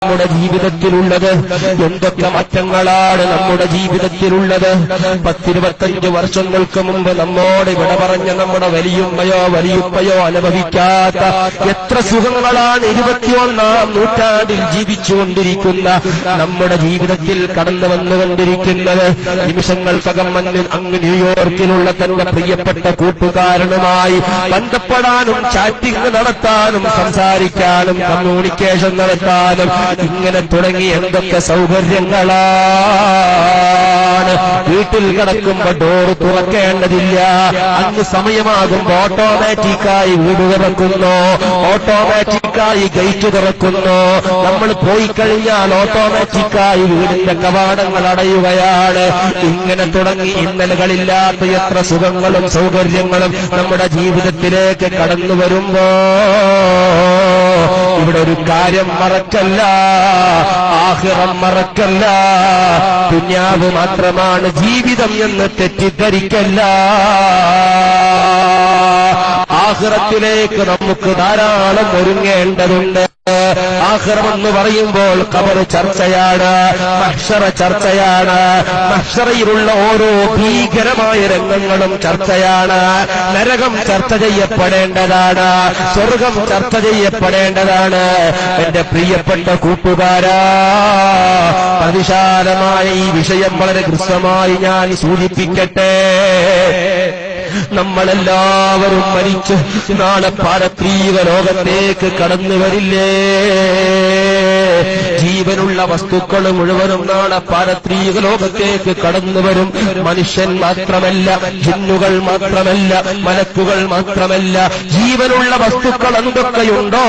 നമ്മുടെ ജീവിതത്തിലുള്ളത്? എന്തൊക്കെ മാറ്റങ്ങളാണ് നമ്മുടെ ജീവിതത്തിലുള്ളത്? 10-25 വർഷങ്ങൾക്ക് മുമ്പ് നമ്മോട് ഇവിടെ പറഞ്ഞ നമ്മുടെ വലിയുപ്പയോ അനുഭവിക്കാത്ത എത്ര സുഖങ്ങളാണ് 21-ാം നൂറ്റാണ്ടിൽ ജീവിച്ചുകൊണ്ടിരിക്കുന്ന നമ്മുടെ ജീവിതത്തിൽ കടന്നു വന്നുകൊണ്ടിരിക്കുന്നത്. നിമിഷങ്ങൾക്കകം അങ്ങ് ന്യൂയോർക്കിലുള്ള തന്റെ പ്രിയപ്പെട്ട കൂട്ടുകാരനുമായി ബന്ധപ്പെടാനും ചാറ്റിംഗ് നടത്താനും സംസാരിക്കാനും കമ്മ്യൂണിക്കേഷൻ നടത്താനും ഇങ്ങനെ തുടങ്ങി എന്തൊക്കെ സൗകര്യങ്ങളാണ്. വീട്ടിൽ കിടക്കുമ്പോ ഡോർ തുറക്കേണ്ടതില്ല. അങ്ങ് സമയമാകുമ്പോ ഓട്ടോമാറ്റിക്കായി വീട് തുറക്കുന്നു, ഓട്ടോമാറ്റിക്കായി ഗേറ്റ് തുറക്കുന്നു. നമ്മൾ പോയി കഴിഞ്ഞാൽ ഓട്ടോമാറ്റിക്കായി വീടിന്റെ കവാടങ്ങൾ അടയുകയാണ്. ഇങ്ങനെ തുടങ്ങി ഇന്നലകളില്ലാത്ത എത്ര സുഖങ്ങളും സൗകര്യങ്ങളും നമ്മുടെ ജീവിതത്തിലേക്ക് കടന്നു വരുമ്പോ ഇവിടെ ഒരു കാര്യം മറക്കല്ല, ആഖിറം മറക്കല്ല. ദുനിയാവ് മാത്രമാണ് ജീവിതം എന്ന് തെറ്റിദ്ധരിക്കല്ല. ആഖിറത്തിലേക്ക് നമുക്ക് ധാരാളം ഒരുങ്ങേണ്ടതുണ്ട്. ആഖിറമെന്ന് പറയുമ്പോൾ ഖബർ ചർച്ചയാണ്, മഹ്ശറ ചർച്ചയാണ്. മഹ്ശറയിലുള്ള ഓരോ ഭീകരമായ രംഗങ്ങളും ചർച്ചയാണ്. നരകം ചർച്ച ചെയ്യപ്പെടേണ്ടതാണ്, സ്വർഗം ചർച്ച ചെയ്യപ്പെടേണ്ടതാണ്. എന്റെ പ്രിയപ്പെട്ട കൂട്ടുകാരാ, അതിവിശാലമായ ഈ വിഷയം വളരെ ഹ്രസ്വമായി ഞാൻ സൂചിപ്പിക്കട്ടെ. നമ്മളെല്ലാവരും മരിച്ച് നാളെ പാരത്രീക ലോകത്തേക്ക് കടന്നു വരില്ലേ? ജീവനുള്ള വസ്തുക്കൾ മുഴുവനും നാളെ പാരത്രീക ലോകത്തേക്ക് കടന്നു വരും. മനുഷ്യൻ മാത്രമല്ല, ജിന്നുകൾ മാത്രമല്ല, മലക്കുകൾ മാത്രമല്ല, ജീവനുള്ള വസ്തുക്കൾ എന്തൊക്കെയുണ്ടോ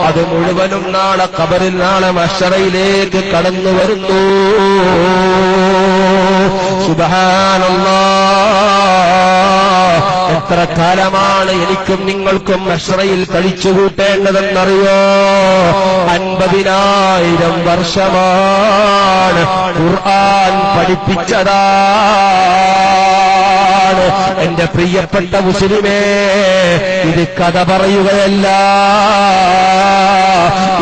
അത് മുഴുവനും നാളെ ഖബറിൽ, നാളെ മഹ്ശറയിലേക്ക് കടന്നു വരുന്നു. സുബ്ഹാനല്ലാഹ്, എത്ര കാലമാണ് എനിക്കും നിങ്ങൾക്കും മഹ്ശറയിൽ കഴിച്ചുകൂട്ടേണ്ടതെന്നറിയോ? 50,000 വർഷമാണ് ഖുർആൻ പഠിപ്പിച്ചതാണ്. എന്റെ പ്രിയപ്പെട്ട മുസ്ലിമേ, ഇത് കഥ പറയുകയല്ല,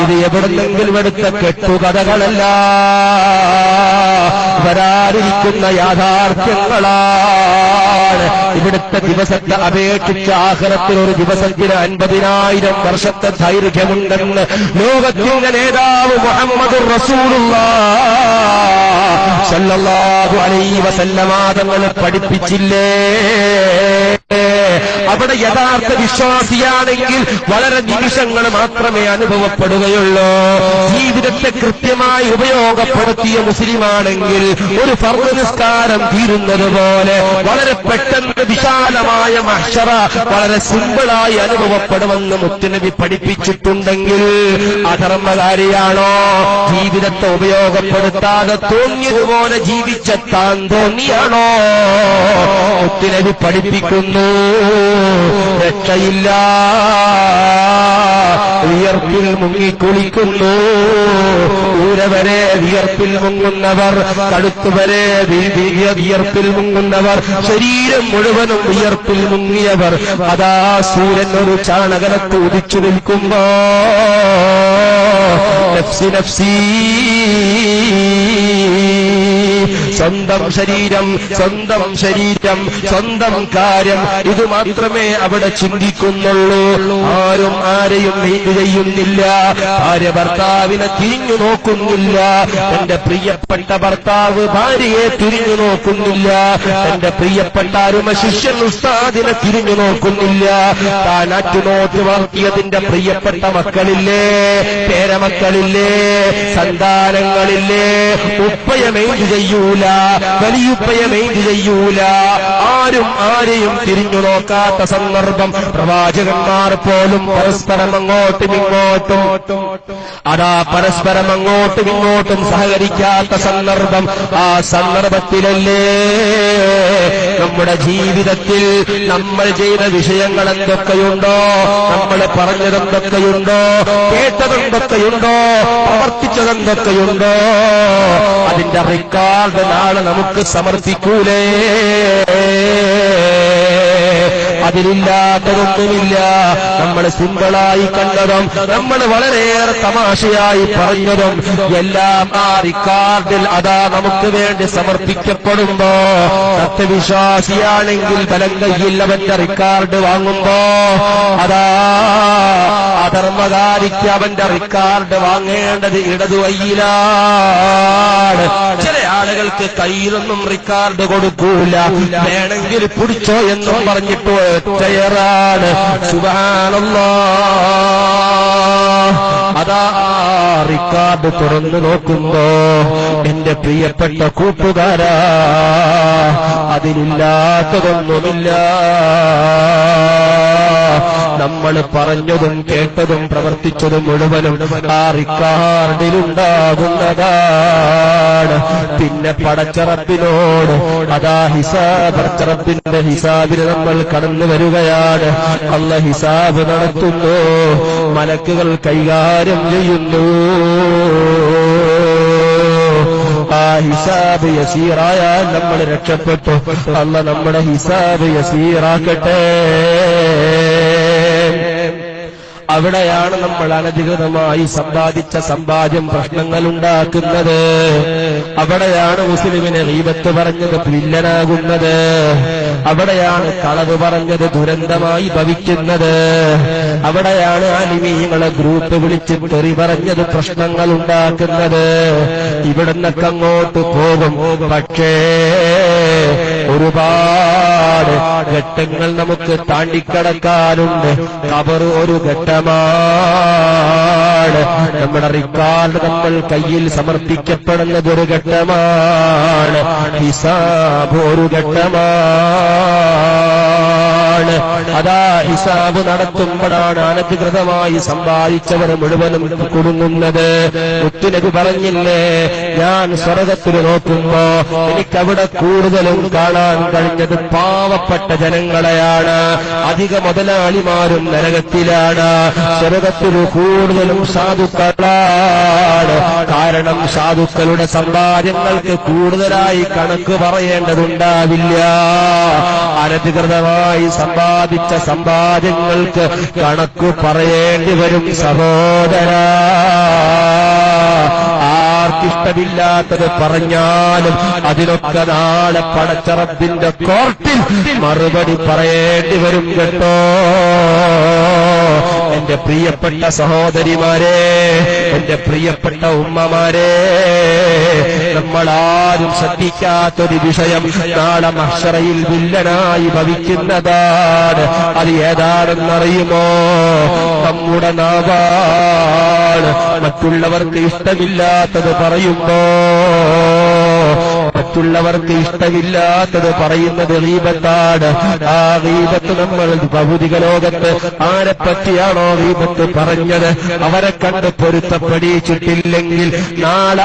ഇത് എവിടെന്നെങ്കിലും എടുത്ത കെട്ടുകഥകളല്ല, വരാനിരിക്കുന്ന യാഥാർത്ഥ്യങ്ങളാണ്. ഇവിടുത്തെ ദിവസത്തെ അപേക്ഷിച്ച് ആഖിറത്തിൽ ഒരു ദിവസത്തിന് 50,000 വർഷത്തെ ദൈർഘ്യമുണ്ടെന്ന് ലോകത്തിന്റെ നേതാവ് മുഹമ്മദുർ റസൂലുള്ളാഹ് സ്വല്ലല്ലാഹു അലൈഹി വസല്ലമ തങ്ങൾ പഠിപ്പിച്ചില്ലേ? അവിടെ യഥാർത്ഥ വിശ്വാസിയാണെങ്കിൽ വളരെ നിമിഷങ്ങൾ മാത്രമേ അനുഭവപ്പെടുകയുള്ളൂ. ജീവിതത്തെ കൃത്യമായി ഉപയോഗപ്പെടുത്തിയ മുസ്ലിമാണെങ്കിൽ ഒരു ഫർദ് നിസ്കാരം തീരുന്നത് പോലെ വളരെ പെട്ടെന്ന് വിശാലമായ മഹ്ശറ വളരെ സിമ്പിളായി അനുഭവപ്പെടുമെന്ന് മുത്തുനബി പഠിപ്പിച്ചിട്ടുണ്ടെങ്കിൽ അധർമ്മകാരിയാണോ? ജീവിതത്തെ ഉപയോഗപ്പെടുത്താതെ തോന്നിയതുപോലെ ജീവിച്ച താൻ തോന്നിയാണോ? മുത്തുനബി പഠിപ്പിക്കുന്നു, രക്ഷയില്ല. വിയർപ്പിൽ മുങ്ങിക്കുളിക്കുന്നു. ഊരവരെ വിയർപ്പിൽ മുങ്ങുന്നവർ, കടുത്തുവരെ വിയർപ്പിൽ മുങ്ങുന്നവർ, ശരീരം മുഴുവനും വിയർപ്പിൽ മുങ്ങിയവർ. അതാ സൂര്യൻ ഒരു ചാണകലത്ത് ഉദിച്ചു നിൽക്കുമ്പോ നഫ്സി നഫ്സി, സ്വന്തം ശരീരം, സ്വന്തം ശരീരം, സ്വന്തം കാര്യം, ഇത് മാത്രമേ അവിടെ ചിന്തിക്കുന്നുള്ളൂ. ആരും ആരെയും മൈൻഡ് ചെയ്യുന്നില്ല. ഭാര്യ ഭർത്താവിനെ തിരിഞ്ഞു നോക്കുന്നില്ല. എന്റെ പ്രിയപ്പെട്ട ഭർത്താവ് ഭാര്യയെ തിരിഞ്ഞു നോക്കുന്നില്ല. എന്റെ പ്രിയപ്പെട്ട അരുമ ശിഷ്യൻ ഉസ്താദിനെ തിരിഞ്ഞു നോക്കുന്നില്ല. താൻ അറ്റുനോട്ട് വളർത്തിയതിന്റെ പ്രിയപ്പെട്ട മക്കളില്ലേ, പേരമക്കളില്ലേ, സന്താനങ്ങളില്ലേ, ഉപ്പയെ മൈൻഡ് ചെയ്യൂല, വലിയുപ്പയെ മൈൻഡ് ചെയ്യൂല. ആരും ആരെയും തിരിഞ്ഞു നോക്കാത്ത സന്ദർഭം. പ്രവാചകന്മാർ പോലും പരസ്പരം അങ്ങോട്ടും ഇങ്ങോട്ടും, അതാ പരസ്പരം അങ്ങോട്ടും ഇങ്ങോട്ടും സഹകരിക്കാത്ത സന്ദർഭം. ആ സന്ദർഭത്തിലല്ലേ നമ്മുടെ ജീവിതത്തിൽ നമ്മൾ ചെയ്ത വിഷയങ്ങൾ എന്തൊക്കെയുണ്ടോ, നമ്മൾ പറഞ്ഞതെന്തൊക്കെയുണ്ടോ, കേട്ടതെന്തൊക്കെയുണ്ടോ, പ്രവർത്തിച്ചതെന്തൊക്കെയുണ്ടോ, അതിന്റെ റെക്കോർഡ് നാളെ നമുക്ക് സമർപ്പിക്കൂലേ? അതിലില്ലാത്തതൊന്നുമില്ല. നമ്മൾ സിമ്പിളായി കണ്ടതും നമ്മൾ വളരെയേറെ തമാശയായി പറഞ്ഞതും എല്ലാം ആ റിക്കാർഡിൽ അതാ നമുക്ക് വേണ്ടി സമർപ്പിക്കപ്പെടുമ്പോ സത്യവിശ്വാസിയാണെങ്കിൽ ബലം കയ്യിൽ അവന്റെ റിക്കാർഡ് വാങ്ങുമ്പോ അതാ അധർമ്മകാരിക്ക് അവന്റെ റിക്കാർഡ് വാങ്ങേണ്ടത് ഇടതുവയ്യിലാണ്. ചില ആളുകൾക്ക് കയ്യിലൊന്നും റിക്കാർഡ് കൊടുക്കൂല, വേണമെങ്കിൽ പിടിച്ചോ എന്നും പറഞ്ഞിട്ട് ഒറ്റയറാണ്. സുബ്ഹാനല്ലാഹ്. അതാ റിക്കാർഡ് തുറന്നു നോക്കുമ്പോ എന്റെ പ്രിയപ്പെട്ട കൂട്ടുകാരാ, അതിലില്ലാത്തതൊന്നുമില്ല. നമ്മൾ പറഞ്ഞതും കേട്ടതും പ്രവർത്തിച്ചതും മുഴുവനും ആ റിക്കാർഡിലുണ്ടാകുന്നതാണ്. പിന്നെ പടച്ചറപ്പിനോട് അതാ പടച്ചറപ്പിന്റെ ഹിസാബിന് നമ്മൾ കടന്നു വരികയാണ്. അല്ലാഹ് ഹിസാബ് നടത്തുന്നു, മലക്കുകൾ കൈകാര്യം ചെയ്യുന്നു. ആ ഹിസാബ് യസീറായാൽ നമ്മൾ രക്ഷപ്പെട്ടു. അല്ലാഹ് നമ്മുടെ ഹിസാബ് യസീറാക്കട്ടെ. അവിടെയാണ് നമ്മൾ അനധികൃതമായി സമ്പാദിച്ച സമ്പാദ്യം പ്രശ്നങ്ങളുണ്ടാക്കുന്നത്. അവിടെയാണ് മുസ്ലിമിനെ ഗീബത്ത് പറഞ്ഞത് വില്ലനാകുന്നത്. അവിടെയാണ് കളവ് പറഞ്ഞത് ദുരന്തമായി ഭവിക്കുന്നത്. അവിടെയാണ് ആലിമീങ്ങളെ ഗ്രൂപ്പ് വിളിച്ച് തെറി പറഞ്ഞത് പ്രശ്നങ്ങൾ ഉണ്ടാക്കുന്നത്. ഇവിടുന്നൊക്കെ അങ്ങോട്ട് പോകും. പക്ഷേ ഒരുപാട് ഘട്ടങ്ങൾ നമുക്ക് താണ്ടിക്കടക്കാനുണ്ട്. ഖബർ ഒരു ഘട്ടമാണ്. നമ്മുടെ റിക്കാർഡ് നമ്മൾ കയ്യിൽ സമർപ്പിക്കപ്പെടുന്നത് ഒരു ഘട്ടമാണ്. ഹിസാബ് ഒരു ഘട്ടമാണ്. അതാ ഹിസാബ് നടത്തുമ്പോഴാണ് അനധികൃതമായി സമ്പാദിച്ചവർ മുഴുവനും കുടുങ്ങുന്നത്. മുത്തുനബി പറഞ്ഞില്ലേ, ഞാൻ സ്വർഗത്തിൽ നോക്കുമ്പോ എനിക്കവിടെ കൂടുതലും കാണാൻ കഴിഞ്ഞത് പാവപ്പെട്ട ജനങ്ങളെയാണ്. അധിക മുതലാളിമാരും നരകത്തിലാണ്. സ്വർഗത്തിൽ കൂടുതലും സാധുക്കളാണ്. കാരണം സാധുക്കളുടെ സമ്പാദ്യങ്ങൾക്ക് കൂടുതലായി കണക്ക് പറയേണ്ടതുണ്ടാവില്ല. അനധികൃതമായി സമ്പാദിച്ച സമ്പാദ്യങ്ങൾക്ക് കണക്ക് പറയേണ്ടി വരും സഹോദരാ. ആർക്കിഷ്ടമില്ലാത്തത് പറഞ്ഞാലും അതിനൊക്കെ നാളെ പടച്ചറപ്പിന്റെ കോർട്ടിൽ മറുപടി പറയേണ്ടി വരും കേട്ടോ. എന്റെ പ്രിയപ്പെട്ട സഹോദരിമാരെ, എന്റെ പ്രിയപ്പെട്ട ഉമ്മമാരെ, നമ്മളാരും ശ്രദ്ധിക്കാത്തൊരു വിഷയം നാളെ മഹ്ശറയിൽ വില്ലനായി ഭവിക്കുന്നതാണ്. അത് ഏതാണെന്നറിയുമോ? നമ്മുടെ നാവാണ്. മറ്റുള്ളവർക്ക് ഇഷ്ടമില്ലാത്തത് പറയുമ്പോ, മറ്റുള്ളവർക്ക് ഇഷ്ടമില്ലാത്തത് പറയുന്നത് ഗീബത്താണ്. ആ ഗീബത്ത് നമ്മൾ ഭൗതിക ലോകത്ത് ആരെപ്പറ്റിയാണോ ഗീബത്ത് പറഞ്ഞത് അവരെ കണ്ട് പൊരുത്തപ്പെടിച്ചിട്ടില്ലെങ്കിൽ നാളെ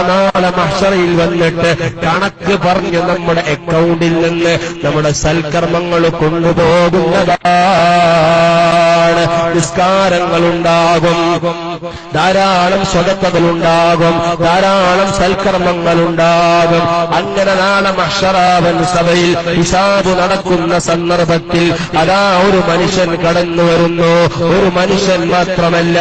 നാളെ മഹ്ശറയിൽ വന്നിട്ട് കണക്ക് പറഞ്ഞ് നമ്മുടെ അക്കൗണ്ടിൽ നിന്ന് നമ്മുടെ സൽക്കർമ്മങ്ങൾ കൊണ്ടുപോകുന്നതാണ്. നിസ്കാരങ്ങളുണ്ടാകും, ധാരാളം സ്വതക്കകളുണ്ടാകും, ധാരാളം സൽക്കർമ്മങ്ങളുണ്ടാകും. അങ്ങനെ നാളെ മഹ്ശറാവൻ സഭയിൽ ഹിസാബ് നടക്കുന്ന സന്ദർഭത്തിൽ അതാ ഒരു മനുഷ്യൻ കടന്നു വരുന്നു. ഒരു മനുഷ്യൻ മാത്രമല്ല,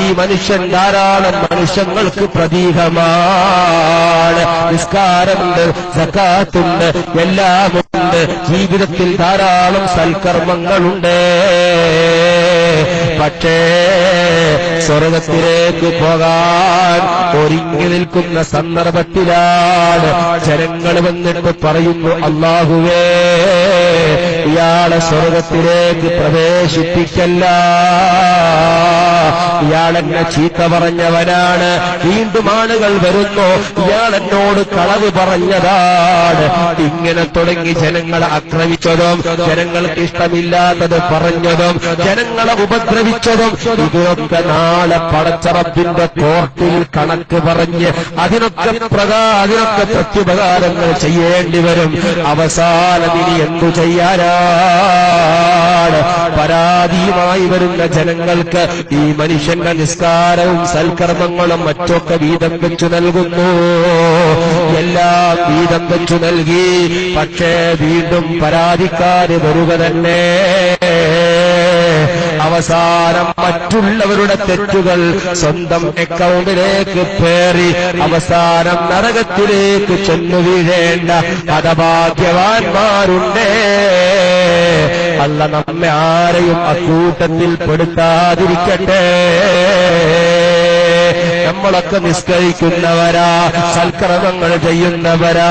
ഈ മനുഷ്യൻ ധാരാളം മനുഷ്യങ്ങൾക്ക് പ്രതീകമാണ്. നിസ്കാരമുണ്ട്, സകാത്തുണ്ട്, എല്ലാമുണ്ട്. ജീവിതത്തിൽ ധാരാളം സൽക്കർമ്മങ്ങളുണ്ട്. പക്ഷേ സ്വർഗത്തിലേക്ക് പോകാൻ ഒരുങ്ങി നിൽക്കുന്ന സന്ദർഭത്തിലാണ് ജനങ്ങൾ വന്നിട്ട് പറയുന്നു, അല്ലാഹുവേ, ഇയാളെ സ്വർഗത്തിലേക്ക് പ്രവേശിപ്പിക്കല്ല, ഇയാളെന്നെ ചീത്ത പറഞ്ഞവനാണ്. വീണ്ടും ആളുകൾ വരുന്നു, ഇയാളെന്നോട് കളവ് പറഞ്ഞതാണ്. ഇങ്ങനെ തുടങ്ങി ജനങ്ങളെ ആക്രമിച്ചതും ജനങ്ങൾക്ക് ഇഷ്ടമില്ലാത്തത് പറഞ്ഞതും ജനങ്ങളെ ഉപദ്രവിച്ചതും ഇതൊക്കെ നാളെ പടച്ചറപ്പിന്റെ കോർട്ടിൽ കണക്ക് പറഞ്ഞ് അതിനൊക്കെ പ്രത്യുപകാരങ്ങൾ ചെയ്യേണ്ടി വരും. അവസാനം ഇനി എന്ത് എന്തു ചെയ്യാനാണ്? പരാതിയുമായി വരുന്ന ജനങ്ങൾക്ക് ഈ മനുഷ്യന്റെ നിസ്കാരവും സൽക്കർമ്മങ്ങളും മറ്റൊക്കെ വീതം വെച്ചു നൽകുന്നു. എല്ലാം വീതം വെച്ചു നൽകി. പക്ഷേ വീണ്ടും പരാതിക്കാര് വരിക തന്നെ. അവസാനം മറ്റുള്ളവരുടെ തെറ്റുകൾ സ്വന്തം അക്കൗണ്ടിലേക്ക് പേറി അവസാനം നരകത്തിലേക്ക് ചെന്നു വീഴേണ്ട ഹതഭാഗ്യവാന്മാരുണ്ട്. അല്ലാഹ് നമ്മെ ആരെയും അക്കൂട്ടത്തിൽ പെടുത്താതിരിക്കട്ടെ. നമ്മളൊക്കെ നിസ്കരിക്കുന്നവരാ, സൽക്കർമ്മങ്ങൾ ചെയ്യുന്നവരാ.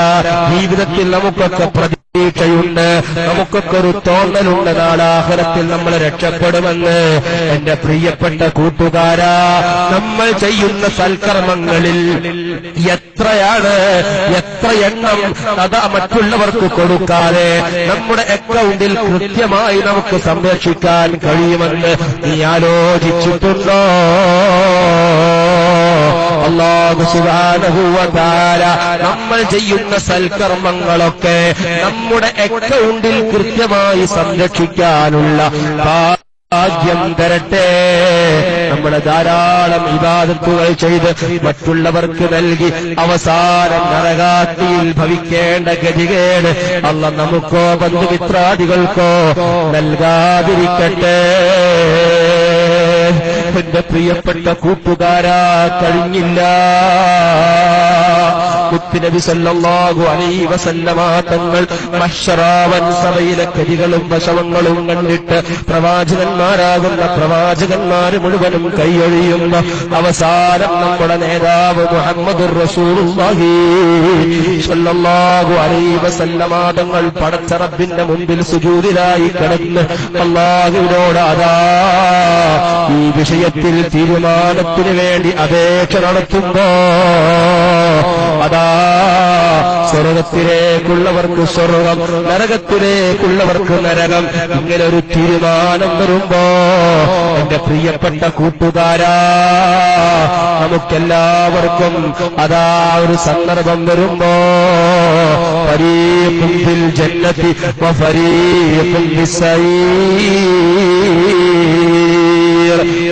ജീവിതത്തിൽ നമുക്കൊക്കെ പ്രതീക്ഷയുണ്ട്, നമുക്കൊക്കെ ഒരു തോന്നലുണ്ട് നാളാഖിറത്തിൽ നമ്മൾ രക്ഷപ്പെടുമെന്ന്. എന്റെ പ്രിയപ്പെട്ട കൂട്ടുകാരാ, നമ്മൾ ചെയ്യുന്ന സൽക്കർമ്മങ്ങളിൽ എത്രയാണ്, എത്ര എണ്ണം അതാ മറ്റുള്ളവർക്ക് കൊടുക്കാതെ നമ്മുടെ അക്കൗണ്ടിൽ കൃത്യമായി നമുക്ക് സംരക്ഷിക്കാൻ കഴിയുമെന്ന് നീ ആലോചിച്ചിട്ടുണ്ടോ? അല്ലാഹു സുബ്ഹാനഹു വ തആല നമ്മൾ ചെയ്യുന്ന സൽക്കർമ്മങ്ങളൊക്കെ നമ്മുടെ അക്കൗണ്ടിൽ കൃത്യമായി സംരക്ഷിക്കാനുള്ള ഭാഗ്യം തരട്ടെ. നമ്മുടെ ധാരാളം ഇബാദത്തുകൾ ചെയ്ത് മറ്റുള്ളവർക്ക് നൽകി അവസാനം നരകാഗ്നിയിൽ ഭവിക്കേണ്ട ഗതികേട് അല്ലാഹ് നമുക്കോ ബന്ധുമിത്രാദികൾക്കോ നൽകാതിരിക്കട്ടെ. എന്റെ പ്രിയപ്പെട്ട കൂട്ടുകാരാ, കഴിഞ്ഞില്ല. മുത്തുനബി സല്ലല്ലാഹു അലൈഹി വസല്ലമ തങ്ങൾ മഹ്ശറാവൻ സഭയിലെ കരികളും വശവങ്ങളും കണ്ടിട്ട് പ്രവാചകന്മാരാകുന്ന പ്രവാചകന്മാര് മുഴുവനും കൈയൊഴിയുന്ന അവസാനം നമ്മുടെ നേതാവ് മുഹമ്മദുർ റസൂലുള്ളാഹി സല്ലല്ലാഹു അലൈഹി വസല്ലമ തങ്ങൾ പടച്ച റബ്ബിന്റെ മുൻപിൽ സുജൂദിലായി കിടന്ന് അല്ലാഹുവിനോട് അതാ ഈ വിഷയത്തിൽ തീരുമാനത്തിന് വേണ്ടി അപേക്ഷ നടത്തുമ്പോ അതാ സ്വർഗത്തിലേക്കുള്ളവർക്ക് സ്വർഗം, നരകത്തിലേക്കുള്ളവർക്ക് നരകം, ഇങ്ങനെ ഒരു തീരുമാനം വരുമ്പോ എന്റെ പ്രിയപ്പെട്ട കൂട്ടുകാരാ, നമുക്കെല്ലാവർക്കും അതാ ഒരു സന്ദർഭം വരുമ്പോ ഫരീഖുൻ ഫിൽ ജന്നതി വ ഫരീഖുൻ ഫിസ്സഈർ.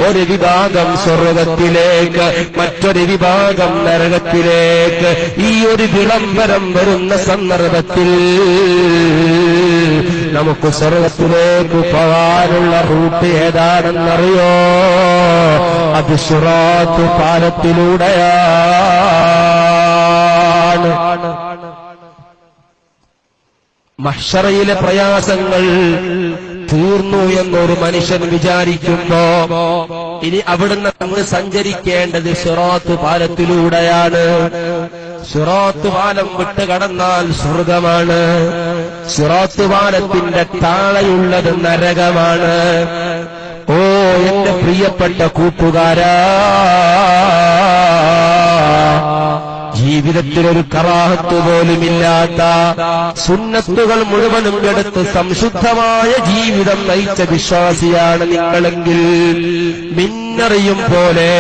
ഒരു വിഭാഗം സ്വർഗത്തിലേക്ക്, മറ്റൊരു വിഭാഗം നരകത്തിലേക്ക്. ഈ ഒരു വിളംബരം വരുന്ന സന്ദർഭത്തിൽ നമുക്ക് സ്വർഗത്തിലേക്ക് പോകാനുള്ള റൂട്ട് ഏതാണെന്നറിയോ? അത് സിറാത്ത് പാലത്തിലൂടെയാണ്. മഹ്ശറയിലെ പ്രയാസങ്ങൾ തീർന്നു എന്നൊരു മനുഷ്യൻ വിചാരിക്കുമ്പോ ഇനി അവിടുന്ന് അങ്ങ് സഞ്ചരിക്കേണ്ടത് സിറാത്ത് പാലത്തിലൂടെയാണ്. സിറാത്ത് പാലം വിട്ട് കടന്നാൽ സ്വർഗമാണ്. സിറാത്ത് പാലത്തിന്റെ താഴെയുള്ളത് നരകമാണ്. ഓ എന്റെ പ്രിയപ്പെട്ട കൂട്ടുകാരാ, ജീവിതത്തിലൊരു കറാഹത്ത് പോലുമില്ലാത്ത സുന്നത്തുകൾ മുഴുവനും എടുത്ത് സംശുദ്ധമായ ജീവിതം നയിച്ച വിശ്വാസിയാണ് നിങ്ങളെങ്കിൽ മിന്നറിയും പോലെ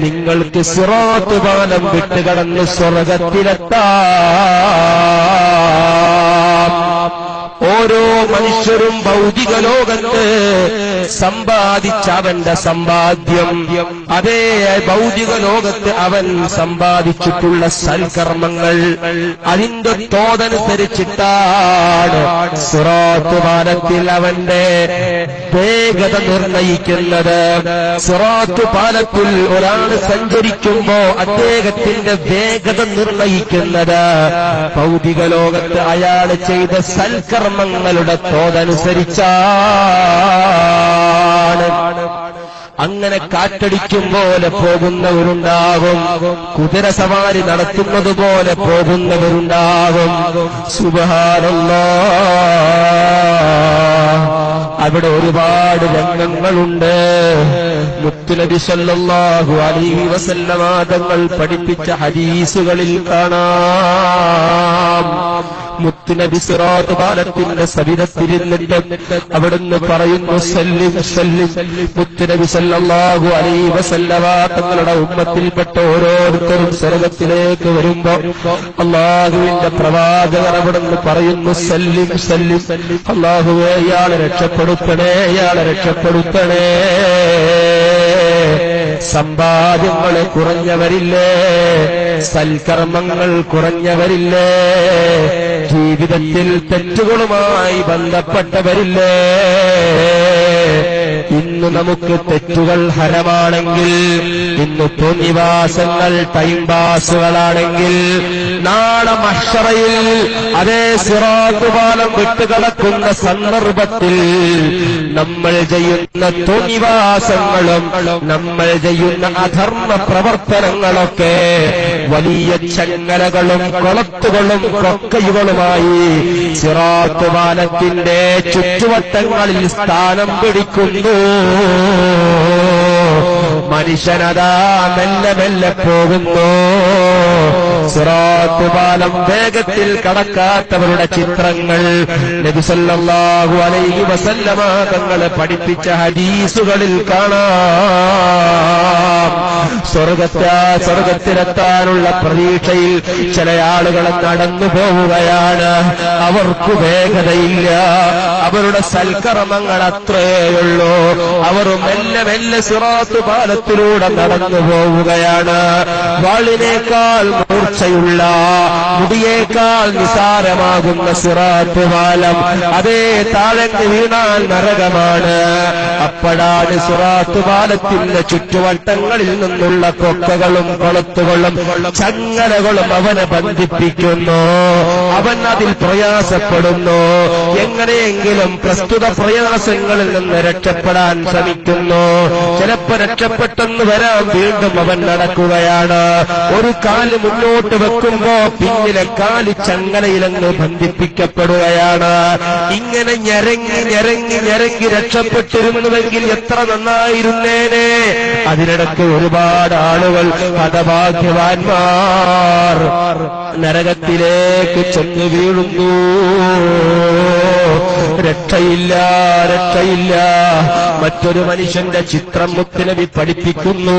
നിങ്ങൾക്ക് സിറാത്ത് പാലം വിട്ടുകടന്ന് സ്വർഗത്തിലെത്താം. ഓരോ മനുഷ്യരും ഭൗതിക ലോകത്ത് സമ്പാദിച്ച അവന്റെ സമ്പാദ്യം, അതേ ഭൗതിക ലോകത്ത് അവൻ സമ്പാദിച്ചിട്ടുള്ള സൽക്കർമ്മങ്ങൾ, അതിന്റെ തോതനുസരിച്ചിട്ടാണ് സിറാത്ത് പാലത്തിൽ അവന്റെ വേഗത നിർണയിക്കുന്നത്. സിറാത്ത് പാലത്തിൽ ഒരാൾ സഞ്ചരിക്കുമ്പോ അദ്ദേഹത്തിന്റെ വേഗത നിർണയിക്കുന്നത് ഭൗതിക ലോകത്ത് അയാൾ ചെയ്ത സൽക്കർമ്മങ്ങളുടെ തോതനുസരിച്ചാണ്. അങ്ങനെ കാറ്റടിക്കും പോലെ പോകുന്നവരുണ്ടാകും, കുതിരസവാരി നടത്തുന്നത് പോലെ പോകുന്നവരുണ്ടാകും. സുബ്ഹാനല്ലാഹ്, അവിടെ ഒരുപാട് രംഗങ്ങളുണ്ട്. മുത്തുനബി സല്ലല്ലാഹു അലൈഹി വസല്ലമ തങ്ങൾ പഠിപ്പിച്ച ഹദീസുകളിൽ കാണാം മുത്തുനബി സിറാത്ത് പാലത്തിന്റെ സവിധത്തിരുന്നിട്ട് അവിടുന്ന് പറയുന്നു സല്ലിം സല്ലിം. മുത്തുനബി സല്ലല്ലാഹു അലൈഹി വസല്ലമ തങ്ങളുടെ ഉമ്മത്തിൽപ്പെട്ട ഓരോരുത്തരും സ്വർഗ്ഗത്തിലേക്ക് വരുമ്പോ അല്ലാഹുവിന്റെ പ്രവാചകർ അവിടുന്ന് പറയുന്നു സല്ലിം സല്ലിം. അല്ലാഹുവേ ഇയാളെ രക്ഷപ്പെടുത്തണേ, ഇയാളെ രക്ഷപ്പെടുത്തണേ. സമ്പാദ്യങ്ങൾ കുറഞ്ഞവരില്ലേ, സൽക്കർമ്മങ്ങൾ കുറഞ്ഞവരില്ലേ, ജീവിതത്തിൽ തെറ്റുകളുമായി ബന്ധപ്പെട്ടവരില്ലേ. ഇന്ന് നമുക്ക് തെറ്റുകൾ ഹരമാണെങ്കിൽ, ഇന്ന് തോന്നിവാസങ്ങൾ ടൈം പാസുകളാണെങ്കിൽ, നാളെ മഹ്ശറയിൽ അതേ സിറാത്ത് പാലം വിട്ടുകടക്കുന്ന സന്ദർഭത്തിൽ നമ്മൾ ചെയ്യുന്ന തോന്നിവാസങ്ങളും നമ്മൾ ചെയ്യുന്ന അധർമ്മ പ്രവർത്തനങ്ങളൊക്കെ വലിയ ചങ്ങലകളും കൊളത്തുകളും കൊക്കയുകളുമായി സിറാത്ത് പാലത്തിന്റെ ചുറ്റുവട്ടങ്ങളിൽ സ്ഥാനം പിടിക്കുന്നു. മനുഷ്യനതാ മെല്ലെ മെല്ലെ പോകുന്നു. സിറാത്ത് പാലം വേഗത്തിൽ കടക്കാത്തവരുടെ ചിത്രങ്ങൾ നബി സല്ലല്ലാഹു അലൈഹി വസല്ലമ തങ്ങൾ പഠിപ്പിച്ച ഹദീസുകളിൽ കാണാം. സ്വർഗത്തിലെത്താനുള്ള പ്രതീക്ഷയിൽ ചില ആളുകൾ നടന്നു പോവുകയാണ്. അവർക്ക് വേഗതയില്ല, അവരുടെ സൽക്കർമ്മങ്ങൾ അത്രയുള്ളൂ. അവർ മെല്ലെ മെല്ലെ സിറാത്ത് പാലത്തിലൂടെ നടന്നു പോവുകയാണ്. വാളിനേക്കാൾ മൂർച്ചയുള്ള, മുടിയേക്കാൾ നിസാരമാകുന്ന സിറാത്ത് പാലം അതേ താഴെ വീണാൽ നരകമാണ്. അപ്പോഴാണ് സിറാത്ത് പാലത്തിന്റെ ചുറ്റുവട്ടങ്ങളിൽ നിന്നുള്ള കൊക്കകളും കൊളത്തുകളും ചങ്ങലകളും അവനെ ബന്ധിപ്പിക്കുന്നു. അവൻ അതിൽ പ്രയാസപ്പെടുന്നു. എങ്ങനെയെങ്കിലും പ്രസ്തുത പ്രയാസങ്ങളിൽ നിന്ന് രക്ഷപ്പെടാൻ ശ്രമിക്കുന്നു. ചിലപ്പോൾ രക്ഷപ്പെട്ടെന്ന് വരാൻ വീണ്ടും അവൻ നടക്കുകയാണ്. ഒരു കാല് മുന്നോട്ട് വെക്കുമ്പോ പിന്നിലെ കാല് ചങ്ങലയിലങ്ങ് ബന്ധിപ്പിക്കപ്പെടുകയാണ്. ഇങ്ങനെ ഞരങ്ങി ഞരങ്ങി ഞരങ്ങി രക്ഷപ്പെട്ടിരുന്നുവെങ്കിൽ എത്ര നന്നായിരുന്നേനെ. അതിനിടയ്ക്ക് ഒരുപാട് ആളുകൾ ഹതഭാഗ്യവാന്മാർ നരകത്തിലേക്ക് ചെന്ന് വീഴുന്നു. രക്ഷയില്ല, രക്ഷയില്ല. മറ്റൊരു മനുഷ്യന്റെ ചിത്രം മുത്തുനബി പഠിപ്പിക്കുന്നു.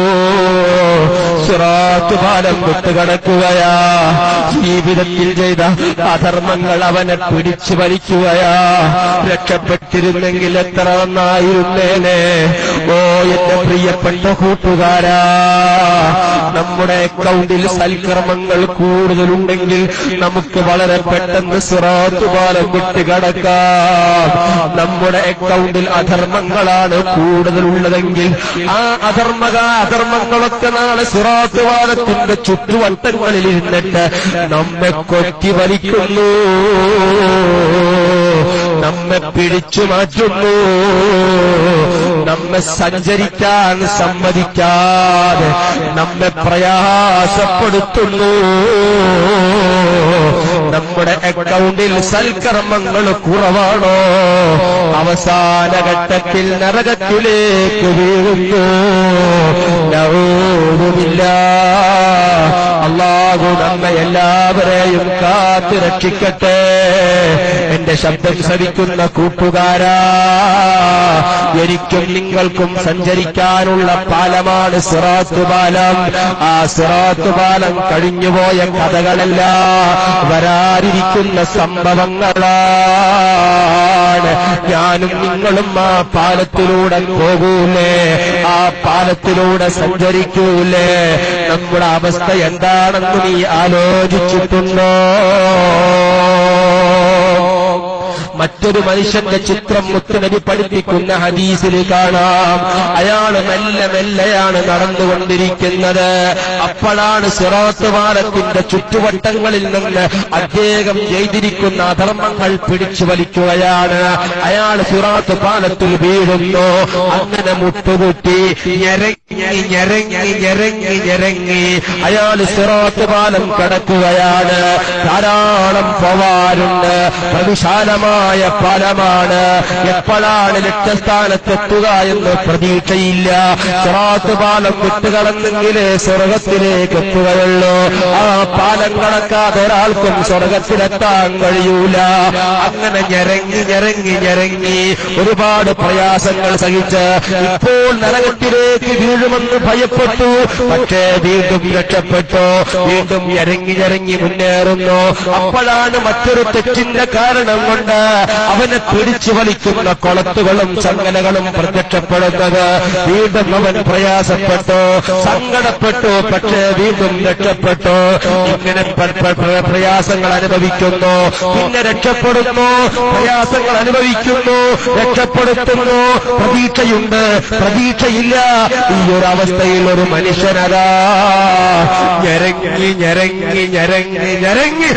സിറാത്ത് പാലം വിട്ടുകടക്കുകയാ. ജീവിതത്തിൽ ചെയ്ത അധർമ്മങ്ങൾ അവനെ പിടിച്ചു വലിക്കുകയാ. രക്ഷപ്പെട്ടിരുന്നെങ്കിൽ എത്ര നന്നായിരുന്നേനെ. ഓ എന്റെ പ്രിയപ്പെട്ട കൂട്ടുകാരാ, നമ്മുടെ അക്കൗണ്ടിൽ സൽക്കർമ്മങ്ങൾ കൂടുതലുണ്ടെങ്കിൽ നമുക്ക് വളരെ പെട്ടെന്ന് സിറാത്ത് പാലം വിട്ടുകടക്കാം. നമ്മുടെ അക്കൗണ്ടിൽ അധർമ്മങ്ങളാണ് കൂടുതലുള്ളതെങ്കിൽ ആ അധർമ്മങ്ങളൊക്കെ നാളെ സിറാത്ത് പാലത്തിന്റെ ചുറ്റുവട്ടങ്ങളിൽ ഇരുന്നിട്ട് നമ്മെ കൊത്തി വലിക്കുന്നു, നമ്മെ പിടിച്ചു മാറ്റുന്നു, നമ്മെ സഞ്ചരിക്കാൻ സമ്മതിക്കാതെ നമ്മെ പ്രയാസപ്പെടുത്തുന്നു. നമ്മുടെ അക്കൗണ്ടിൽ സൽക്കർമ്മങ്ങൾ കുറവാണോ, അവസാന ഘട്ടത്തിൽ നരകത്തിലേക്ക് വീഴുന്നു. നഊദുബില്ല. അല്ലാഹു നമ്മെ എല്ലാവരെയും കാത്തു രക്ഷിക്കട്ടെ. എന്റെ ശബ്ദം ശ്രവിക്കുന്ന കൂട്ടുകാരാ, എനിക്കും നിങ്ങൾക്കും സഞ്ചരിക്കാനുള്ള പാലമാണ് സിറാത്ത് പാലം. ആ സിറാത്ത് പാലം കഴിഞ്ഞുപോയ കഥകളല്ല, വരാനിരിക്കുന്ന സംഭവങ്ങളാണ്. ഞാനും നിങ്ങളും ആ പാലത്തിലൂടെ പോകൂലേ, ആ പാലത്തിലൂടെ സഞ്ചരിക്കൂലേ. നമ്മുടെ അവസ്ഥ എന്താണെന്ന് നീ ആലോചിച്ചിട്ടുണ്ടോ? മറ്റൊരു മനുഷ്യന്റെ ചിത്രം മുത്തുനബി പഠിപ്പിക്കുന്ന ഹദീസിൽ കാണാം. അയാള് മെല്ലെ മെല്ലെയാണ് നടന്നുകൊണ്ടിരിക്കുന്നത്. അപ്പോഴാണ് സിറാത്ത് പാലത്തിന്റെ ചുറ്റുവട്ടങ്ങളിൽ നിന്ന് അദ്ദേഹം ചെയ്തിരിക്കുന്ന അധർമ്മങ്ങൾ പിടിച്ചു വലിക്കുകയാണ്. അയാൾ സിറാത്ത് പാലത്തിൽ വീഴുന്നു. അങ്ങനെ മുട്ടുകുട്ടി ഞെരങ്ങി ഞെരങ്ങി ഞെരങ്ങി ഞെരങ്ങി അയാൾ സിറാത്ത് പാലം കടക്കുകയാണ്. ധാരാളം പോവാറുണ്ട്. വിശാലമായ സുരക്ഷിതമായ പാലമാണ്. എപ്പോഴാണ് ലക്ഷ്യസ്ഥാനത്തെത്തുക എന്ന് പ്രതീക്ഷയില്ല. സിറാത്ത് പാലം വിട്ടുകടന്നെങ്കിലേ സ്വർഗത്തിലേക്ക് എത്തുകയുള്ളൂ. ആ പാലം കടക്കാതെ ഒരാൾക്കും സ്വർഗത്തിലെത്താൻ കഴിയൂല. അങ്ങനെ ഞരങ്ങി ഒരുപാട് പ്രയാസങ്ങൾ സഹിച്ച് ഇപ്പോൾ നരകത്തിലേക്ക് വീഴുമെന്ന് ഭയപ്പെട്ടു. പക്ഷേ വീണ്ടും രക്ഷപ്പെട്ടു. വീണ്ടും ഞരങ്ങി മുന്നേറുന്നു. അപ്പോഴാണ് മറ്റൊരു തെറ്റിന്റെ കാരണം കൊണ്ട് അവനെ പിടിച്ചു വലിക്കുന്ന കൊളത്തുകളും ചങ്ങലകളും പ്രത്യക്ഷപ്പെടുന്നത്. വീണ്ടും അവൻ പ്രയാസപ്പെട്ടു, സങ്കടപ്പെട്ടു. പക്ഷേ വീണ്ടും രക്ഷപ്പെട്ടു. ഇങ്ങനെ പ്രയാസങ്ങൾ അനുഭവിക്കുന്നു, പിന്നെ രക്ഷപ്പെടുന്നു. പ്രയാസങ്ങൾ അനുഭവിക്കുന്നു, രക്ഷപ്പെടുത്തുന്നു. പ്രതീക്ഷയുണ്ട്, പ്രതീക്ഷയില്ല. ഈ ഒരു അവസ്ഥയിൽ ഒരു മനുഷ്യനതാ ഞരങ്ങി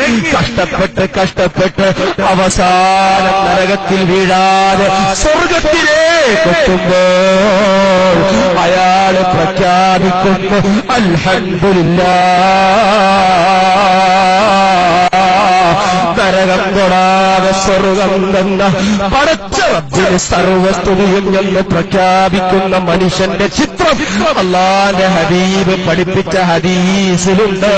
കഷ്ടപ്പെട്ട് അവസാനം നരകത്തിൽ വീഴാതെ സ്വർഗത്തിലേക്ക് എത്തുമ്പോൾ അയാള് പ്രഖ്യാപിക്കുന്നു, അൽഹംദുലില്ലാഹ്, നരകം തൊടാതെ സ്വർഗം തന്ന പടച്ച റബ്ബിന് സർവസ്തുതിയും എന്ന് പ്രഖ്യാപിക്കുന്ന മനുഷ്യന്റെ ചിത്രം അല്ലാഹുവിന്റെ ഹബീബ് പഠിപ്പിച്ച ഹദീസിലുണ്ട്.